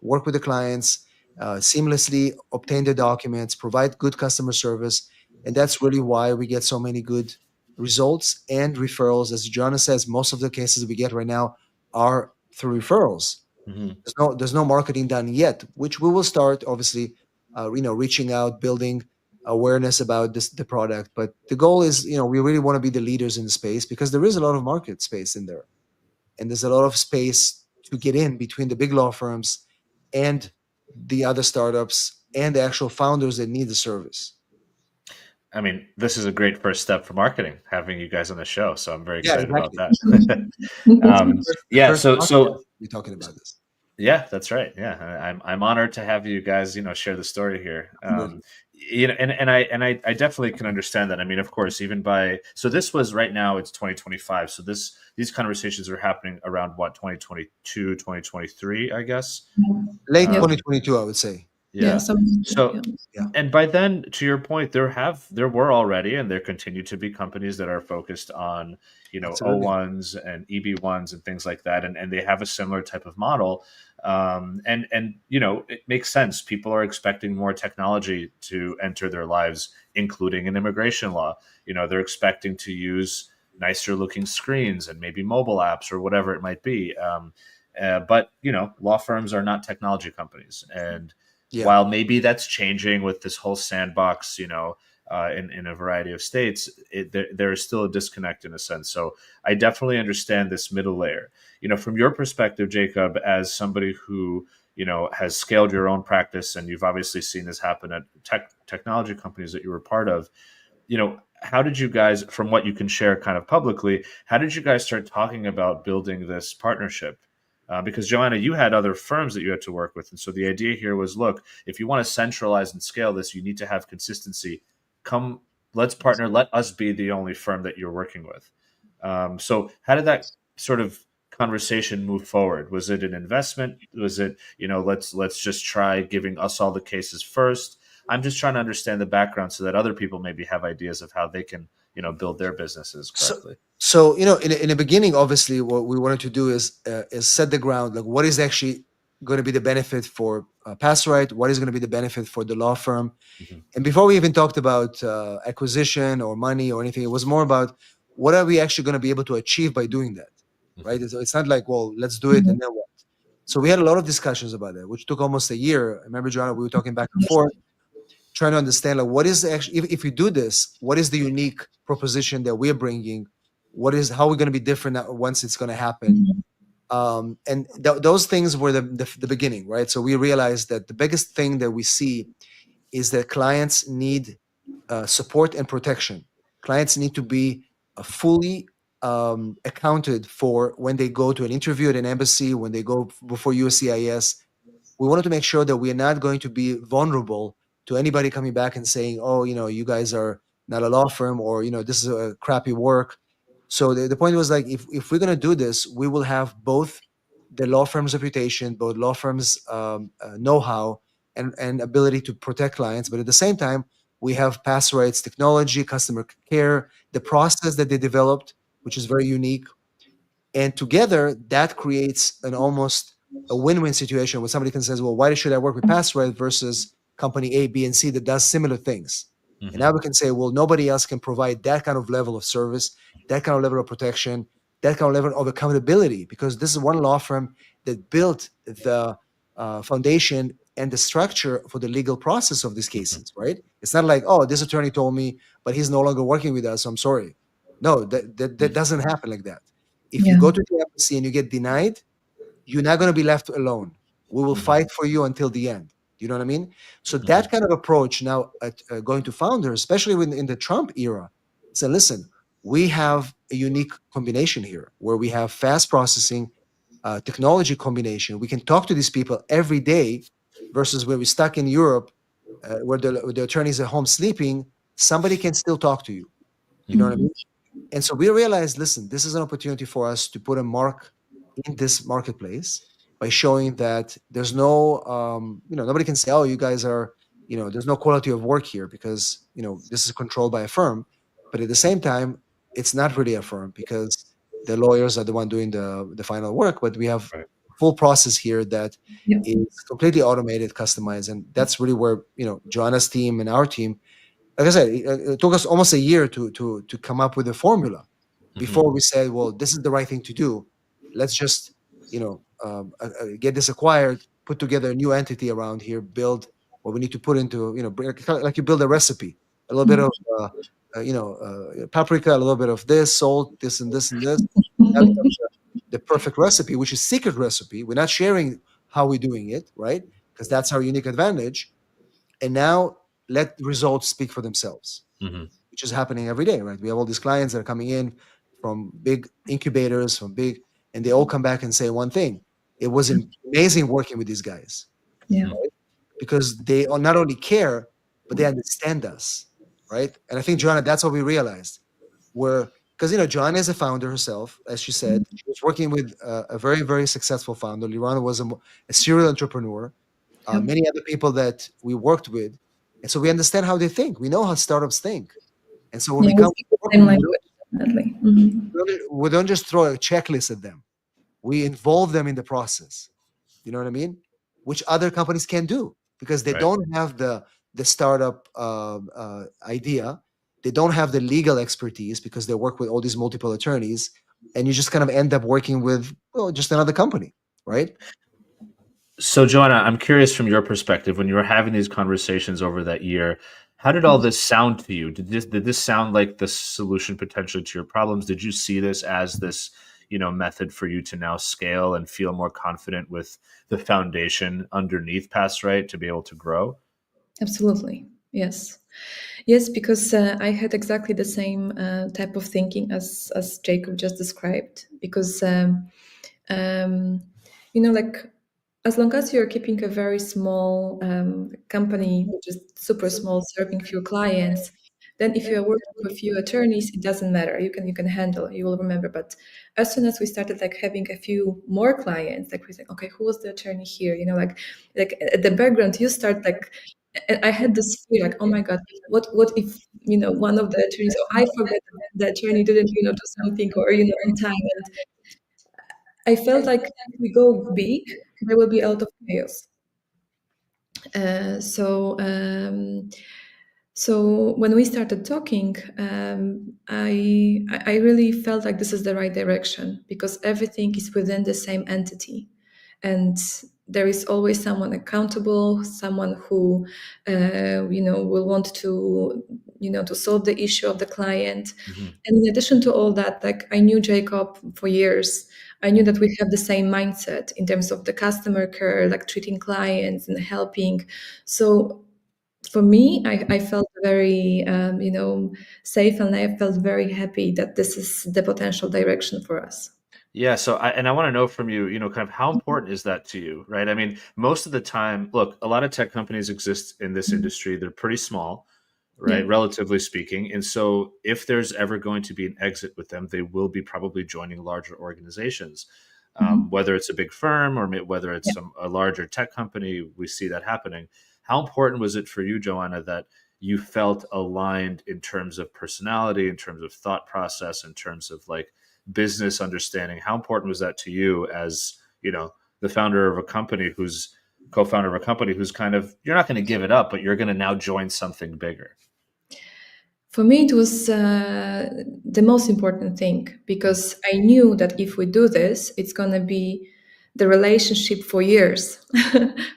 work with the clients, seamlessly obtain the documents, provide good customer service. And that's really why we get so many good results and referrals. As Joanna says, most of the cases we get right now are through referrals. Hmm. There's no marketing done yet, which we will start, obviously, reaching out, building awareness about the product. But the goal is, we really want to be the leaders in the space, because there is a lot of market space in there, and there's a lot of space to get in between the big law firms and the other startups and the actual founders that need the service. I mean, this is a great first step for marketing, having you guys on the show. So I'm very Yeah, excited about exactly. that. It's the Yeah. first So, podcast we're talking about this. yeah, that's right. Yeah, I'm honored to have you guys, share the story here. And I definitely can understand that. I mean, of course, even so this was right now it's 2025. So these conversations are happening around what, 2022, 2023, I guess. Late Yes. 2022, I would say. Yeah. Yeah. So So, yeah. Yeah, and by then, to your point, there were already, and there continue to be companies that are focused on, absolutely. O1s and EB1s and things like that, and they have a similar type of model. And it makes sense. People are expecting more technology to enter their lives, including in immigration law. They're expecting to use nicer looking screens and maybe mobile apps or whatever it might be. But law firms are not technology companies, and Yeah. while maybe that's changing with this whole sandbox, in a variety of states, there is still a disconnect in a sense. So I definitely understand this middle layer. From your perspective, Jacob, as somebody who has scaled your own practice, and you've obviously seen this happen at technology companies that you were part of. How did you guys, from what you can share kind of publicly, how did you guys start talking about building this partnership? Because Joanna, you had other firms that you had to work with. And so the idea here was, look, if you want to centralize and scale this, you need to have consistency. Come, let's partner. Let us be the only firm that you're working with. So how did that sort of conversation move forward? Was it an investment? Was it, let's just try giving us all the cases first? I'm just trying to understand the background so that other people maybe have ideas of how they can, build their businesses So, correctly. in the beginning, obviously, what we wanted to do is set the ground, like what is actually going to be the benefit for PassRight, what is going to be the benefit for the law firm. Hmm. And before we even talked about acquisition or money or anything, it was more about what are we actually going to be able to achieve by doing that, right? Hmm. It's not like, well, let's do it and then what. So we had a lot of discussions about that, which took almost a year. I remember, Joanna, we were talking back and forth, trying to understand, like, what is actually, if we do this, what is the unique proposition that we're bringing? How are we going to be different once it's going to happen? And those things were the beginning, right? So we realized that the biggest thing that we see is that clients need support and protection. Clients need to be fully accounted for when they go to an interview at an embassy, when they go before USCIS. We wanted to make sure that we are not going to be vulnerable to anybody coming back and saying, oh, you guys are not a law firm, or, this is a crappy work. So the point was, like, if we're going to do this, we will have both the law firm's reputation, both law firms' know-how and ability to protect clients. But at the same time, we have PassRight's technology, customer care, the process that they developed, which is very unique. And together, that creates an almost a win-win situation where somebody can say, well, why should I work with PassRight versus company A, B, and C that does similar things? And now Hmm. we can say, well, nobody else can provide that kind of level of service, that kind of level of protection, that kind of level of accountability, because this is one law firm that built the foundation and the structure for the legal process of these Hmm. cases, right? It's not like, oh, this attorney told me, but he's no longer working with us, so I'm sorry. No, that doesn't happen like that. If you Yeah. go to the embassy and you get denied, you're not going to be left alone. We will Hmm. fight for you until the end. You know what I mean? So Hmm. that kind of approach now, going to founders, especially in the Trump era, say, listen, we have a unique combination here where we have fast processing, technology combination. We can talk to these people every day versus where we're stuck in Europe, where the attorneys are home sleeping. Somebody can still talk to you. You know what I Hmm. mean? And so we realized, listen, this is an opportunity for us to put a mark in this marketplace by showing that there's no, nobody can say, oh, you guys are, there's no quality of work here because, this is controlled by a firm. But at the same time, it's not really a firm because the lawyers are the one doing the final work. But we have Right. full process here that Yeah. is completely automated, customized, and that's really where Joanna's team and our team, like I said, it took us almost a year to come up with a formula before we said, well, this is the right thing to do. Let's just get this acquired, put together a new entity around here, build what we need to put into like you build a recipe, a little bit of paprika, a little bit of this, salt, this and this and this. That becomes the perfect recipe, which is secret recipe. We're not sharing how we're doing it, right? Because that's our unique advantage. And now let the results speak for themselves, which is happening every day, right? We have all these clients that are coming in from big incubators, and they all come back and say one thing: it was amazing working with these guys, Yeah. right? Because they not only care, but they understand us, right? And I think, Joanna, that's what we realized. Because Joanna is a founder herself, as she said. She was working with a very, very successful founder. Liran was a serial entrepreneur. Yep. Many other people that we worked with, and so we understand how they think. We know how startups think, and so when Yeah, we we come, speak the same language, definitely. we don't just throw a checklist at them. We involve them in the process. You know what I mean? Which other companies can do because they Right. don't have the startup idea. They don't have the legal expertise because they work with all these multiple attorneys, and you just kind of end up working with just another company, right? So, Joanna, I'm curious from your perspective, when you were having these conversations over that year, how did all this sound to you? Did this sound like the solution potentially to your problems? Did you see this as this, method for you to now scale and feel more confident with the foundation underneath PassRight to be able to grow? Absolutely. Yes. Yes, because I had exactly the same type of thinking as Jacob just described. Because like as long as you're keeping a very small company, which is super small, serving few clients, then if you are working with few attorneys, it doesn't matter. You can handle. You will remember. But as soon as we started like having a few more clients, like we said, okay, who was the attorney here? Like at the background, you start like. And I had this fear, like, oh my God, what if one of the attorneys, or I forget that the attorney didn't do something, or on time, and I felt like if we go big, there will be a lot of chaos. So when we started talking, I really felt like this is the right direction because everything is within the same entity, and there is always someone accountable, someone who will want to to solve the issue of the client. And in addition to all that, like I knew Jacob for years. I knew that we have the same mindset in terms of the customer care, like treating clients and helping. So for me, I felt very, safe, and I felt very happy that this is the potential direction for us. Yeah. So, I want to know from you, kind of how important is that to you, right? I mean, most of the time, look, a lot of tech companies exist in this industry. They're pretty small, Yeah. right? Relatively speaking. And so if there's ever going to be an exit with them, they will be probably joining larger organizations, whether it's a big firm or whether it's a larger tech company, we see that happening. How important was it for you, Joanna, that you felt aligned in terms of personality, in terms of thought process, in terms of like business understanding? How important was that to you as, the founder of a company who's co-founder of a company who's kind of, you're not going to give it up, but you're going to now join something bigger? For me, it was the most important thing because I knew that if we do this, it's going to be the relationship for years,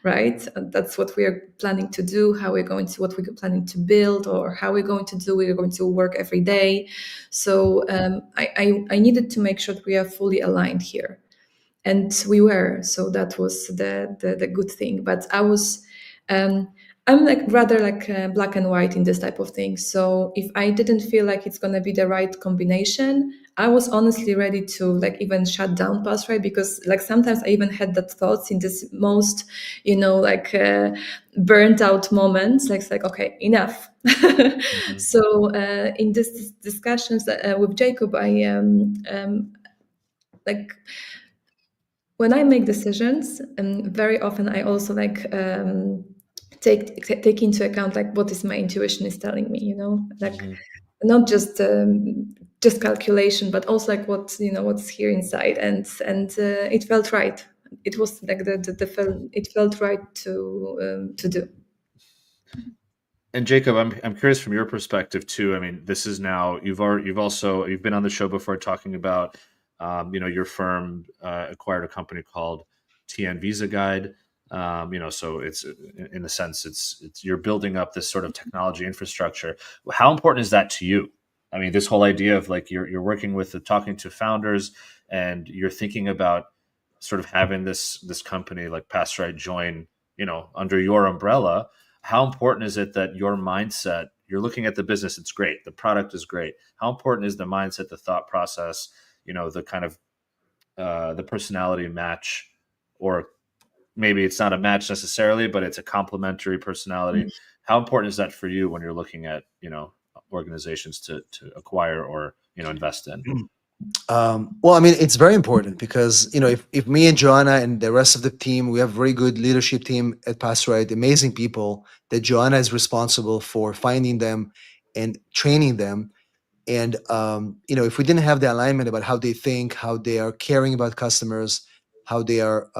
right? That's what we are planning to do, what we're planning to build, or how we're going to do. We're going to work every day. So I needed to make sure that we are fully aligned here. And we were, so that was the good thing. But I'm like rather like black and white in this type of thing. So if I didn't feel like it's gonna be the right combination, I was honestly ready to like even shut down PassRight, because like sometimes I even had that thoughts in this most burnt out moments. Like it's like, okay, enough. So in this discussions with Jacob, I like. When I make decisions, and very often I also like take into account like what is my intuition is telling me, like not just calculation, but also like what's here inside, and it felt right. it was like it felt right to do. And Jacob, I'm curious from your perspective too. I mean, this is now you've been on the show before talking about your firm acquired a company called TN Visa Guide. So it's in a sense it's you're building up this sort of technology infrastructure. How important is that to you? I mean, this whole idea of like you're working with talking to founders and you're thinking about sort of having this company like PassRight join under your umbrella. How important is it that your mindset, you're looking at the business, it's great, the product is great, how important is the mindset, the thought process, the kind of the personality match, or maybe it's not a match necessarily, but it's a complementary personality. How important is that for you when you're looking at organizations to acquire or invest in? Well, I mean, it's very important because if me and Joanna and the rest of the team, we have a very good leadership team at PassRight, amazing people that Joanna is responsible for finding them and training them. And if we didn't have the alignment about how they think, how they are caring about customers, how they are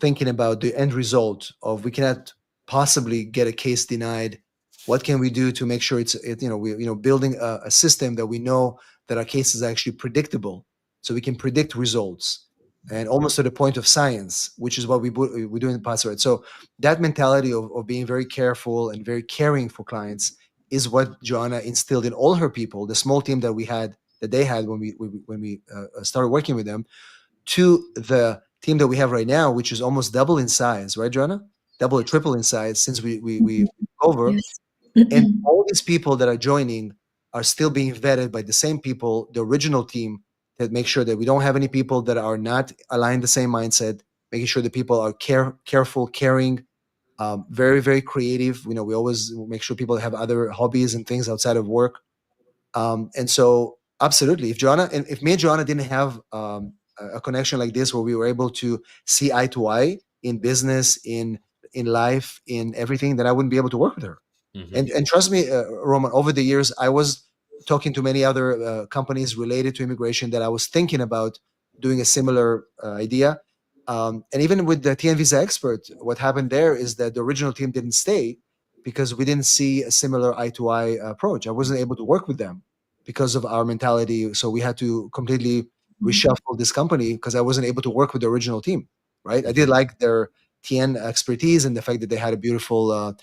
thinking about the end result of we cannot possibly get a case denied. What can we do to make sure we building a system that we know that our case is actually predictable, so we can predict results and almost to the point of science, which is what we do in PassRight. So that mentality of being very careful and very caring for clients is what Joanna instilled in all her people, the small team that they had when we started working with them, to the team that we have right now, which is almost double in size, right, Joanna? Double or triple in size since we over. Yes. And all these people that are joining are still being vetted by the same people, the original team, that make sure that we don't have any people that are not aligned the same mindset, making sure that people are careful, caring, very, very creative. We always make sure people have other hobbies and things outside of work. And so absolutely, if me and Joanna didn't have a connection like this where we were able to see eye to eye in business, in life, in everything, then I wouldn't be able to work with her. Mm-hmm. And trust me, Roman, over the years, I was talking to many other companies related to immigration that I was thinking about doing a similar idea. And even with the TN Visa Expert, what happened there is that the original team didn't stay because we didn't see a similar eye-to-eye approach. I wasn't able to work with them because of our mentality. So we had to completely reshuffle this company because I wasn't able to work with the original team, right? I did like their TN expertise and the fact that they had a beautiful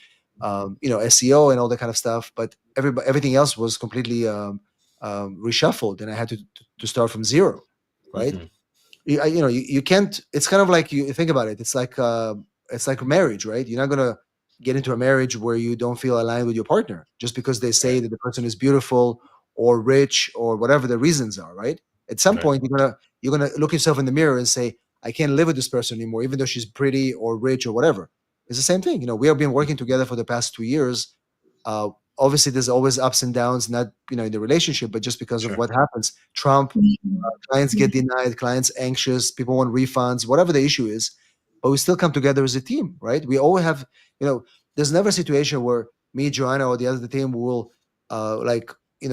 SEO and all that kind of stuff, but everything else was completely reshuffled, and I had to start from zero, right? Mm-hmm. You can't. It's kind of like you think about it. It's like marriage, right? You're not gonna get into a marriage where you don't feel aligned with your partner just because they say Right. that the person is beautiful or rich or whatever the reasons are, right? At some Right. point, you're gonna look yourself in the mirror and say, I can't live with this person anymore, even though she's pretty or rich or whatever. It's the same thing. We have been working together for the past 2 years. Uh, Obviously, there's always ups and downs, not in the relationship, but just because of Sure. what happens. Trump, clients get denied, clients anxious, people want refunds, whatever the issue is. But we still come together as a team, right? We all have, there's never a situation where me, Joanna, or the other team will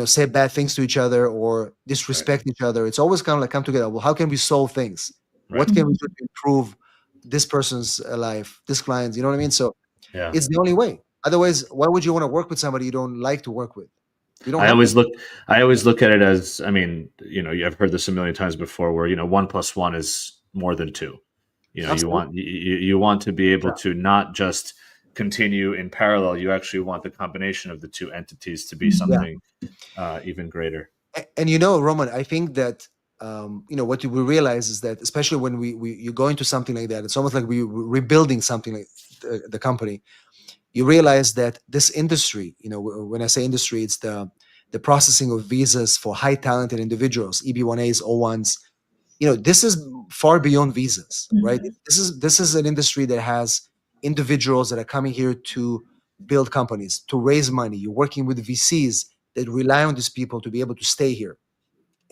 say bad things to each other or Right. disrespect each other. It's always kind of like come together. Well, how can we solve things? Right. What can we do to improve this person's life, this client's? You know what I mean? So Yeah. it's the only way. Otherwise, why would you want to work with somebody you don't like to work with? You don't I have to. always look. I always look at it as. I mean, I've heard this a million times before, where 1+1 is more than two. You Absolutely. want you want to be able to not just continue in parallel. You actually want the combination of the two entities to be Yeah. something even greater. And Roman, I think that what we realize is that, especially when you go into something like that, it's almost like we're rebuilding something like the company. You realize that this industry, when I say industry, it's the processing of visas for high talented individuals, EB-1As, O1s. This is far beyond visas, right? This is an industry that has individuals that are coming here to build companies, to raise money. You're working with VCs that rely on these people to be able to stay here.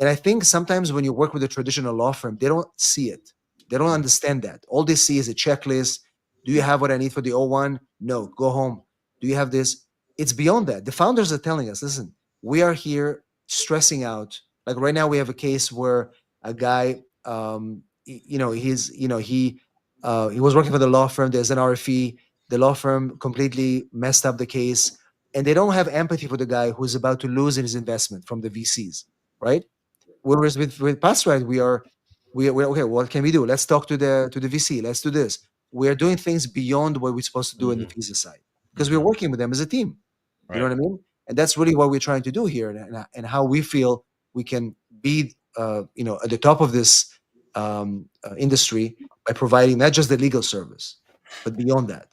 And I think sometimes when you work with a traditional law firm, they don't see it. They don't understand that. All they see is a checklist. Do you have what I need for the O1? No, go home. Do you have this? It's beyond that. The founders are telling us, listen, we are here stressing out. Like right now, we have a case where a guy, he was working for the law firm. There's an RFE. The law firm completely messed up the case, and they don't have empathy for the guy who's about to lose his investment from the VCs, right? Whereas with PassRight, we're okay. What can we do? Let's talk to the VC. Let's do this. We are doing things beyond what we're supposed to do on the visa side because we're working with them as a team. You know what I mean? And that's really what we're trying to do here, and how we feel we can be, at the top of this industry by providing not just the legal service, but beyond that.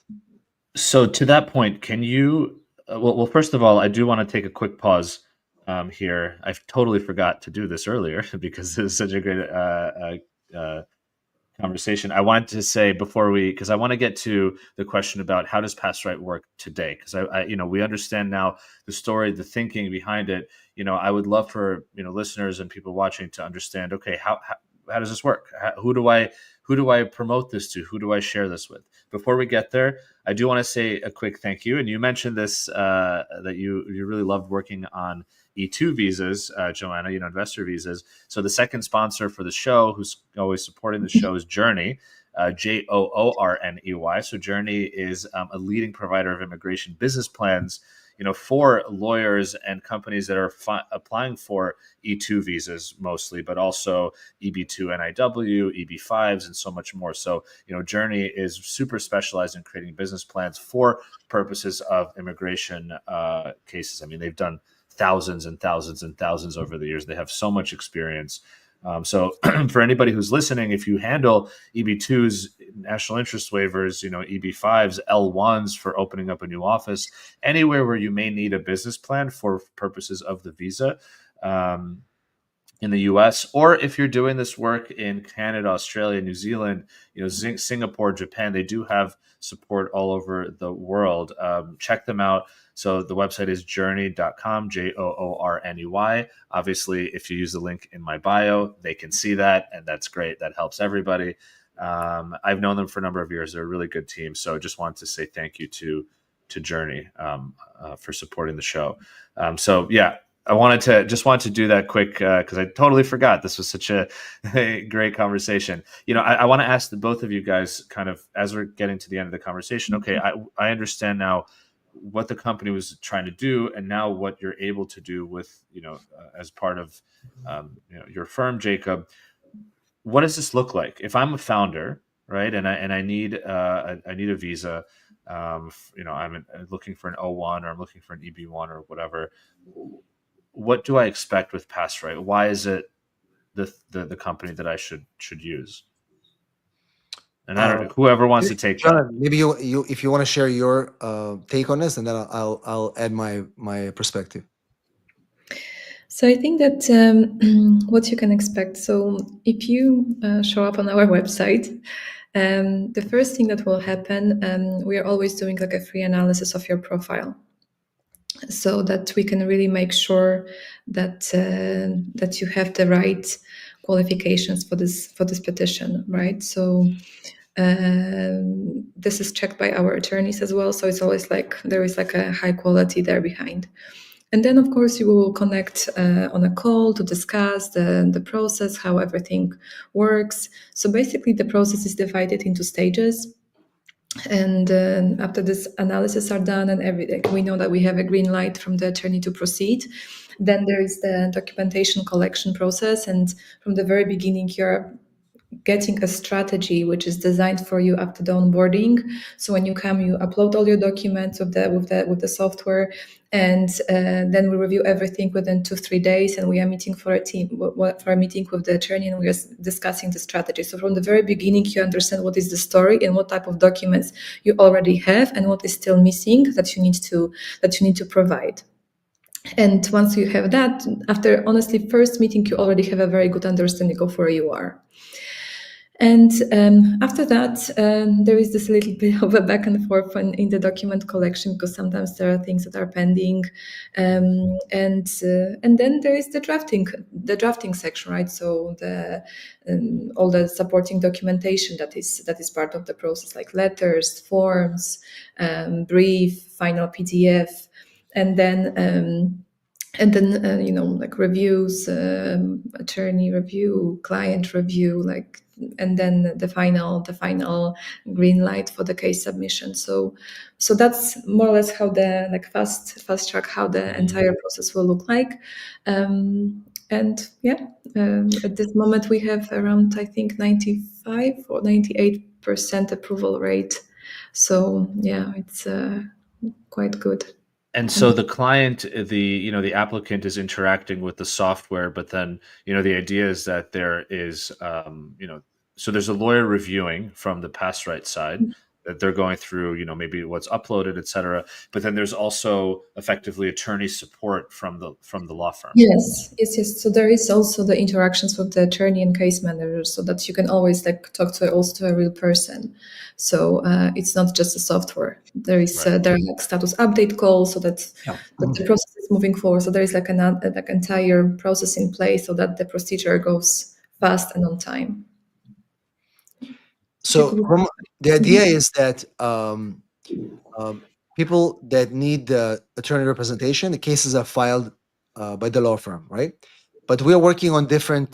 So to that point, can you? Well, first of all, I do want to take a quick pause here. I totally forgot to do this earlier because this is such a great conversation. I wanted to say before because I want to get to the question about how does PassRight work today? Because we understand now the story, the thinking behind it. I would love for listeners and people watching to understand. Okay, how does this work? Who do I promote this to? Who do I share this with? Before we get there, I do want to say a quick thank you. And you mentioned this that you really loved working on E2 visas, Joanna, investor visas. So the second sponsor for the show, who's always supporting the show, is Journey, Joorney. So Journey is a leading provider of immigration business plans, for lawyers and companies that are applying for E2 visas mostly, but also EB-2 NIW, EB-5s, and so much more. So, Journey is super specialized in creating business plans for purposes of immigration cases. I mean, they've done thousands and thousands and thousands over the years. They have so much experience. So for anybody who's listening, if you handle EB-2s, national interest waivers, EB-5s, L-1s for opening up a new office, anywhere where you may need a business plan for purposes of the visa in the US, or if you're doing this work in Canada, Australia, New Zealand, Singapore, Japan, they do have support all over the world. Check them out. So the website is joorney.com, Joorney. Obviously, if you use the link in my bio, they can see that, and that's great. That helps everybody. I've known them for a number of years. They're a really good team. So just wanted to say thank you to Journey for supporting the show. I wanted to do that quick because I totally forgot. This was such a great conversation. I want to ask the both of you guys, kind of as we're getting to the end of the conversation. Okay, I understand now what the company was trying to do, and now what you're able to do with as part of your firm, Jacob. What does this look like if I'm a founder, right? And I need a visa. I'm looking for an O1 or I'm looking for an EB1 or whatever. What do I expect with PassRight? Why is it the company that I should use? And I don't know, whoever wants to take John, that. maybe you if you want to share your take on this, and then I'll add my perspective. So I think that what you can expect. So if you show up on our website, the first thing that will happen, we are always doing like a free analysis of your profile, so that we can really make sure that that you have the right qualifications for this petition, right? So this is checked by our attorneys as well. So it's always like there is like a high quality there behind. And then, of course, you will connect on a call to discuss the process, how everything works. So basically, the process is divided into stages. And after this analysis are done and we know that we have a green light from the attorney to proceed, then there is the documentation collection process. And from the very beginning, you're getting a strategy which is designed for you after the onboarding. So when you come, you upload all your documents with the software, and then we review everything within 2-3 days, and we are meeting for a meeting with the attorney, and we are discussing the strategy. So from the very beginning, you understand what is the story and what type of documents you already have and what is still missing that you need to provide. And once you have that, after honestly first meeting, you already have a very good understanding of where you are. And after that, there is this little bit of a back and forth in the document collection, because sometimes there are things that are pending, and then there is the drafting section, right? So all the supporting documentation that is part of the process, like letters, forms, brief, final PDF, and then like reviews, attorney review, client review, like then the final green light for the case submission. So that's more or less how the fast track, how the entire process will look like. And at this moment we have around, I think, 95 or 98% approval rate. So yeah, it's quite good. And so the client, the applicant is interacting with the software, but then, the idea is that there is, so there's a lawyer reviewing from the PassRight side that they're going through, maybe what's uploaded, et cetera. But then there's also effectively attorney support from the law firm. Yes. So there is also the interactions with the attorney and case manager, so that you can always talk to a real person. So it's not just a software. There is there are status update calls, so that the process is moving forward. So there is an entire process in place, so that the procedure goes fast and on time. So the idea is that people that need the attorney representation, the cases are filed by the law firm, right? But we are working on different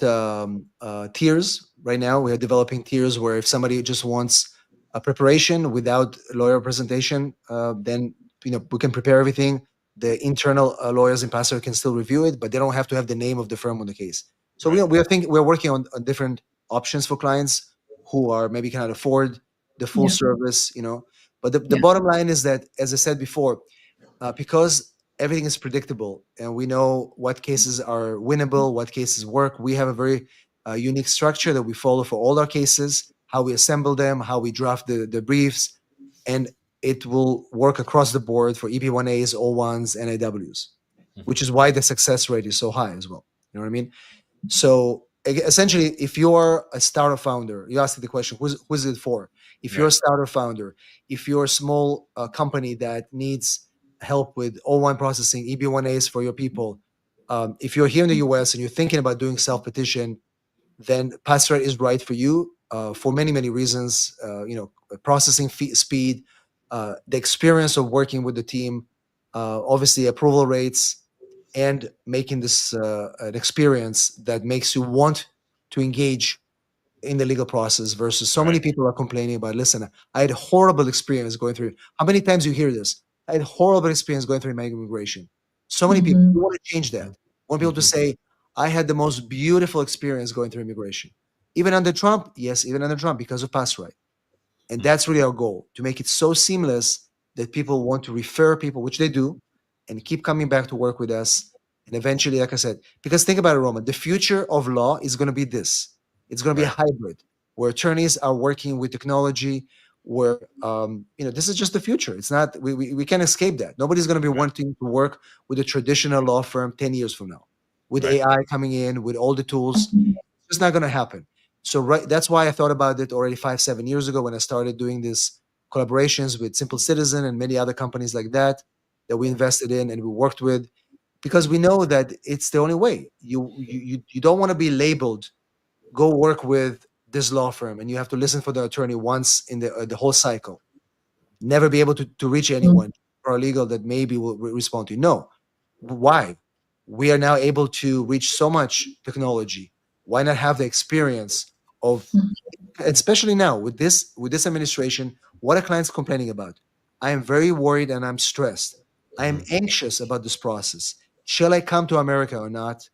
tiers right now. We are developing tiers where if somebody just wants a preparation without lawyer representation, then we can prepare everything. The internal lawyers in PassRight can still review it, but they don't have to have the name of the firm on the case. So we're working on different options for clients who are maybe cannot afford the full service, But the bottom line is that, as I said before, because everything is predictable and we know what cases are winnable, what cases work, we have a very unique structure that we follow for all our cases, how we assemble them, how we draft the briefs, and it will work across the board for EB-1As, O1s, NIWs, which is why the success rate is so high as well. You know what I mean? So essentially, if you're a startup founder, you asked the question, who's it for? If you're a startup founder, if you're a small company that needs help with O1 processing, EB-1As for your people, if you're here in the US and you're thinking about doing self-petition, then PassRight is right for you for many, many reasons. Processing speed, the experience of working with the team, obviously approval rates, and making this an experience that makes you want to engage in the legal process versus so many people are complaining about, listen, I had a horrible experience going through. How many times you hear this? I had a horrible experience going through my immigration. So many people, you want to change that. Want people to say, I had the most beautiful experience going through immigration. Even under Trump, yes, even under Trump, because of PassRight. And that's really our goal, to make it so seamless that people want to refer people, which they do, and keep coming back to work with us. And eventually, like I said, because think about it, Roman, the future of law is going to be this. It's going to be a hybrid where attorneys are working with technology, where, this is just the future. It's not, we can't escape that. Nobody's going to be wanting to work with a traditional law firm 10 years from now. With AI coming in, with all the tools, it's just not going to happen. So that's why I thought about it already 5-7 years ago when I started doing this collaborations with Simple Citizen and many other companies like that we invested in and we worked with, because we know that it's the only way. You don't want to be labeled, go work with this law firm, and you have to listen for the attorney once in the whole cycle. Never be able to reach anyone paralegal that maybe will respond to you. No. Why? We are now able to reach so much technology. Why not have the experience of, especially now with this administration, what are clients complaining about? I am very worried and I'm stressed. I am anxious about this process. Shall I come to America or not?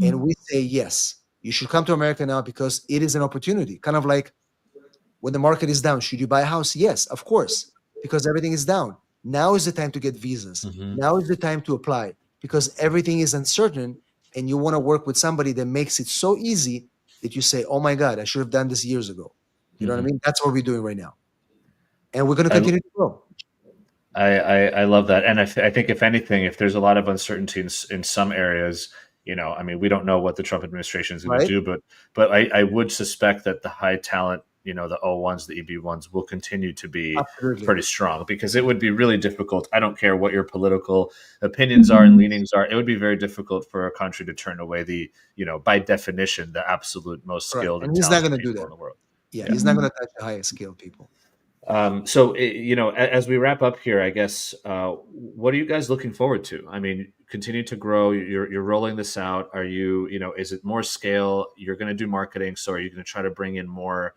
And we say, yes, you should come to America now because it is an opportunity. Kind of like when the market is down, should you buy a house? Yes, of course, because everything is down. Now is the time to get visas. Now is the time to apply because everything is uncertain and you want to work with somebody that makes it so easy that you say, oh my God, I should have done this years ago. You know what I mean? That's what we're doing right now. And we're going to continue to grow. I love that. And I think if anything, if there's a lot of uncertainty in some areas, we don't know what the Trump administration is going to do, but I would suspect that the high talent, the O1s, the EB-1s will continue to be pretty strong, because it would be really difficult. I don't care what your political opinions are and leanings are. It would be very difficult for a country to turn away the, by definition, the absolute most skilled and he's not going to do people that in the world. Yeah, he's not going to touch the highest skilled people. So, as we wrap up here, I guess, what are you guys looking forward to? I mean, continue to grow. You're rolling this out. Are you, is it more scale? You're going to do marketing, so are you going to try to bring in more,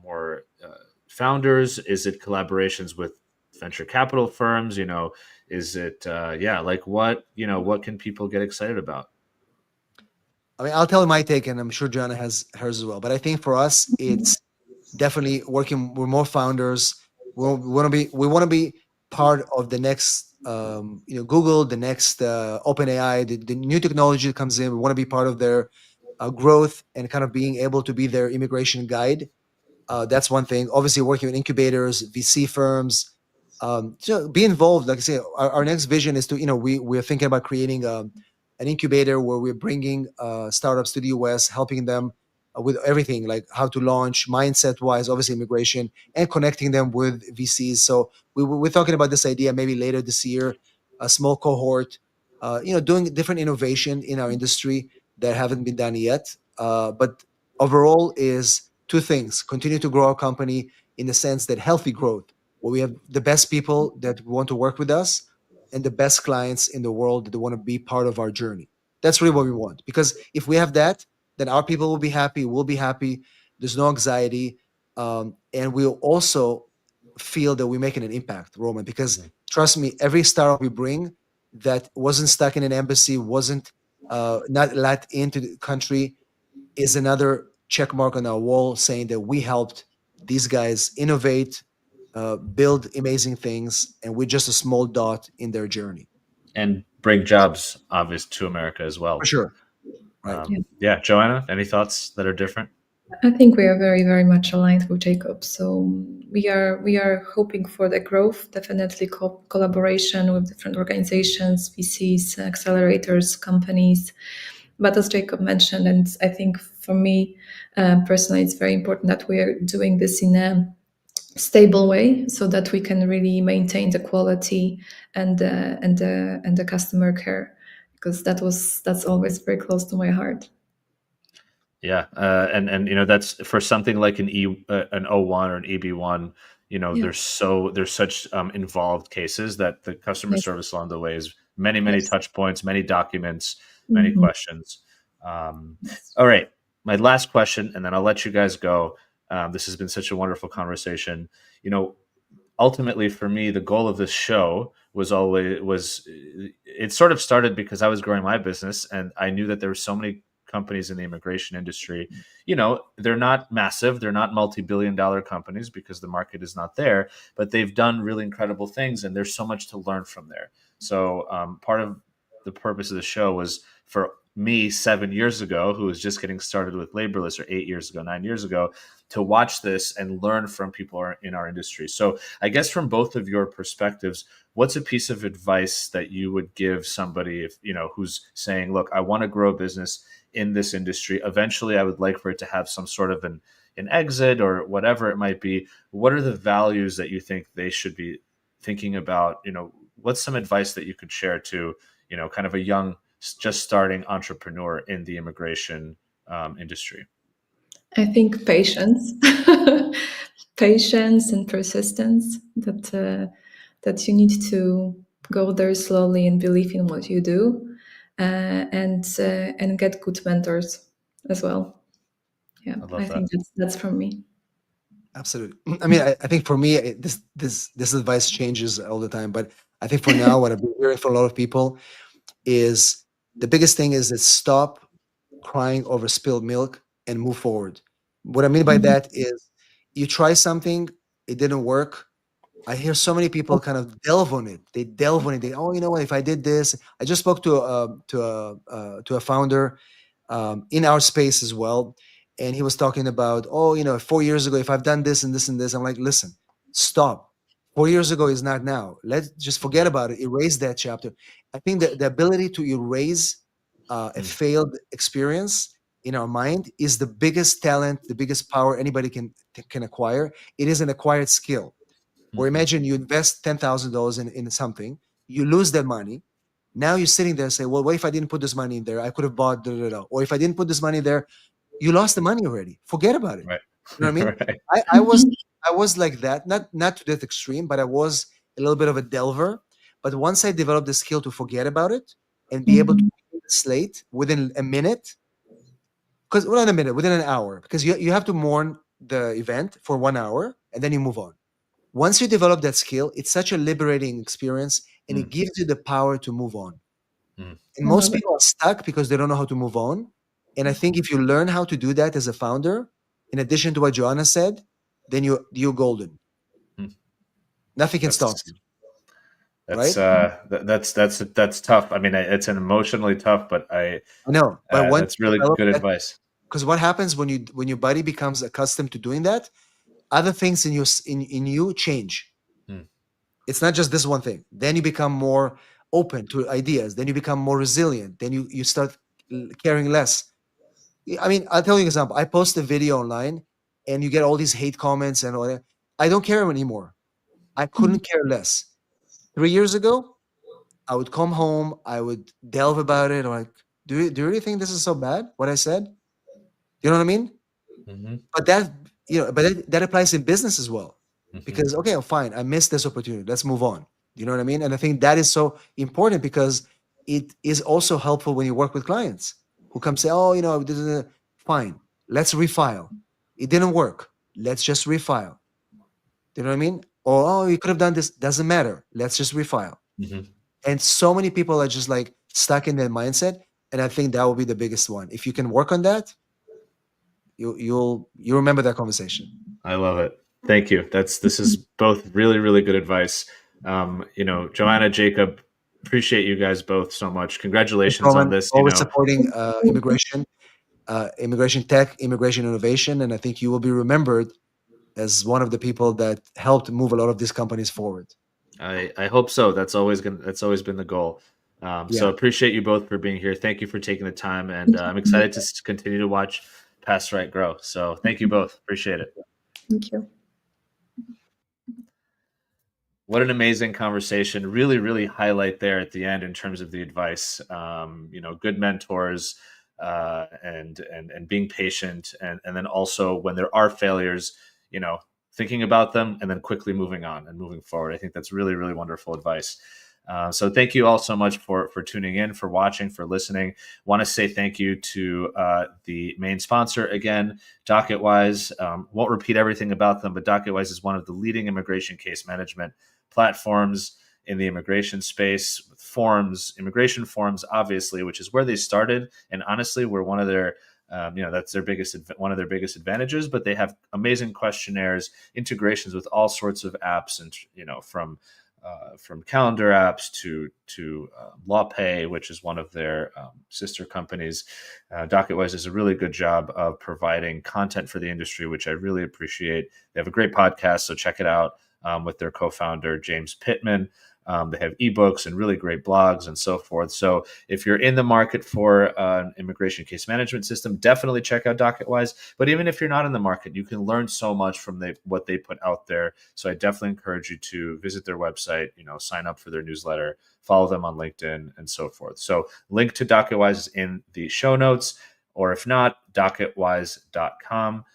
more founders? Is it collaborations with venture capital firms? Is it, like what can people get excited about? I mean, I'll tell you my take, and I'm sure Joanna has hers as well. But I think for us, it's definitely working with more founders. We want to be part of the next, Google, the next OpenAI, the new technology that comes in. We want to be part of their growth and kind of being able to be their immigration guide. That's one thing. Obviously, working with incubators, VC firms, so be involved. Like I say, our next vision is to, we're thinking about creating an incubator where we're bringing startups to the US, helping them with everything, like how to launch, mindset wise, obviously immigration, and connecting them with VCs. So we're talking about this idea maybe later this year, a small cohort, doing different innovation in our industry that haven't been done yet. But overall is two things: continue to grow our company in the sense that healthy growth, where we have the best people that want to work with us and the best clients in the world that want to be part of our journey. That's really what we want. Because if we have that, then our people will be happy, we'll be happy. There's no anxiety. And we'll also feel that we're making an impact, Roman. Because Mhm. trust me, every startup we bring that wasn't stuck in an embassy, wasn't not let into the country, is another check mark on our wall saying that we helped these guys innovate, build amazing things, and we're just a small dot in their journey. And bring jobs, obvious, to America as For well. sure. Right. Yeah. Yeah, Joanna, any thoughts that are different? I think we are very, very much aligned with Jacob. So we are hoping for the growth, definitely collaboration with different organizations, VCs, accelerators, companies. But as Jacob mentioned, and I think for me personally, it's very important that we are doing this in a stable way, so that we can really maintain the quality and the customer care, because that's always very close to my heart. Yeah, and that's for something like an O1 or an EB-1. Yeah. There's such involved cases that the customer Yes. service along the way is many Yes. touch points, many documents, many Mhm. questions. Yes. All right, my last question, and then I'll let you guys go. This has been such a wonderful conversation. Ultimately, for me, the goal of this show was it sort of started because I was growing my business and I knew that there were so many companies in the immigration industry. They're not massive, they're not multi-billion-dollar companies because the market is not there, but they've done really incredible things and there's so much to learn from there. So part of the purpose of the show was for me 7 years ago, who was just getting started with Laborless, or 8 years ago, 9 years ago, to watch this and learn from people in our industry. So I guess from both of your perspectives, what's a piece of advice that you would give somebody if who's saying, "Look, I want to grow a business in this industry. Eventually, I would like for it to have some sort of an exit or whatever it might be." What are the values that you think they should be thinking about? What's some advice that you could share to kind of a young, just starting entrepreneur in the immigration industry? I think patience, patience and persistence. That you need to go there slowly and believe in what you do, and get good mentors as well. Yeah, I I love that. think that's from me. Absolutely. I mean, I think for me, this advice changes all the time. But I think for now, what I've been hearing from a lot of people is the biggest thing is that stop crying over spilled milk and move forward. What I mean by Mhm. that is you try something, it didn't work. I hear so many people kind of delve on it. They delve on it. They, oh, you know what? If I did this, I just spoke to a founder in our space as well, and he was talking about, oh, 4 years ago, if I've done this and this and this, I'm like, listen, stop. 4 years ago is not now. Let's just forget about it. Erase that chapter. I think that the ability to erase a Mm. failed experience in our mind is the biggest talent, the biggest power anybody can acquire. It is an acquired skill. Or Mhm. imagine you invest $10,000 in something, you lose that money. Now you're sitting there and say, well, what if I didn't put this money in there? I could have bought da, da, da. Or if I didn't put this money there, you lost the money already. Forget about it. Right. You know what I mean? Right. I was like that, not to that extreme, but I was a little bit of a delver. But once I developed the skill to forget about it and be able to clean the slate within a minute, because well, not a minute, within an hour, because you have to mourn the event for 1 hour and then you move on. Once you develop that skill, it's such a liberating experience and it gives you the power to move on. Mm. And most people are stuck because they don't know how to move on. And I think if you learn how to do that as a founder, in addition to what Joanna said, then you're golden. Mm. Nothing can stop That's you, that's right? that's tough. I mean, it's an emotionally tough, but I know, but once that's you really develop good that, advice. because what happens when your body becomes accustomed to doing that, other things in you change. Mm. It's not just this one thing. Then you become more open to ideas. Then you become more resilient. Then you start caring less. I mean, I'll tell you an example. I post a video online and you get all these hate comments and all that. I don't care anymore. I couldn't care less. 3 years ago, I would come home, I would delve about it. I'm like, do you really think this is so bad? What I said? You know what I mean? Hmm. But that applies in business as well. Hmm. Because okay, fine, I missed this opportunity. Let's move on. You know what I mean? And I think that is so important because it is also helpful when you work with clients who come say, "Oh, this is fine. Let's refile. It didn't work. Let's just refile." You know what I mean? Or oh, you could have done this. Doesn't matter. Let's just refile. Hmm. And so many people are just like stuck in that mindset. And I think that will be the biggest one. If you can work on that, you'll remember that conversation. I love it. Thank you. This is both really, really good advice. Joanna, Jacob, appreciate you guys both so much. Congratulations on Roman, this. always supporting immigration tech, immigration innovation, and I think you will be remembered as one of the people that helped move a lot of these companies forward. I hope so. That's always been the goal. So Yeah, appreciate you both for being here. Thank you for taking the time, and I'm excited to continue to watch PassRight grow. So thank you both. Appreciate it. Thank you. What an amazing conversation. Really, really highlight there at the end in terms of the advice. Good mentors, and being patient, and then also when there are failures, thinking about them and then quickly moving on and moving forward. I think that's really, really wonderful advice. So thank you all so much for tuning in, for watching, for listening. Want to say thank you to the main sponsor again, DocketWise. Won't repeat everything about them, but DocketWise is one of the leading immigration case management platforms in the immigration space, with forms, immigration forms, obviously, which is where they started, and honestly, we're one of their that's one of their biggest advantages. But they have amazing questionnaires, integrations with all sorts of apps, and from calendar apps to LawPay, which is one of their sister companies. DocketWise does a really good job of providing content for the industry, which I really appreciate. They have a great podcast, so check it out, with their co-founder James Pittman. They have ebooks and really great blogs and so forth. So if you're in the market for an immigration case management system, definitely check out DocketWise. But even if you're not in the market, you can learn so much from what they put out there. So I definitely encourage you to visit their website, sign up for their newsletter, follow them on LinkedIn and so forth. So link to DocketWise is in the show notes, or if not, docketwise.com.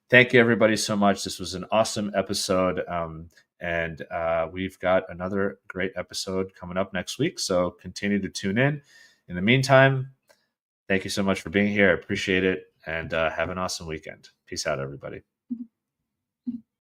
Thank you, everybody, so much. This was an awesome episode. And we've got another great episode coming up next week. So continue to tune in. In the meantime, thank you so much for being here. I appreciate it. And have an awesome weekend. Peace out, everybody.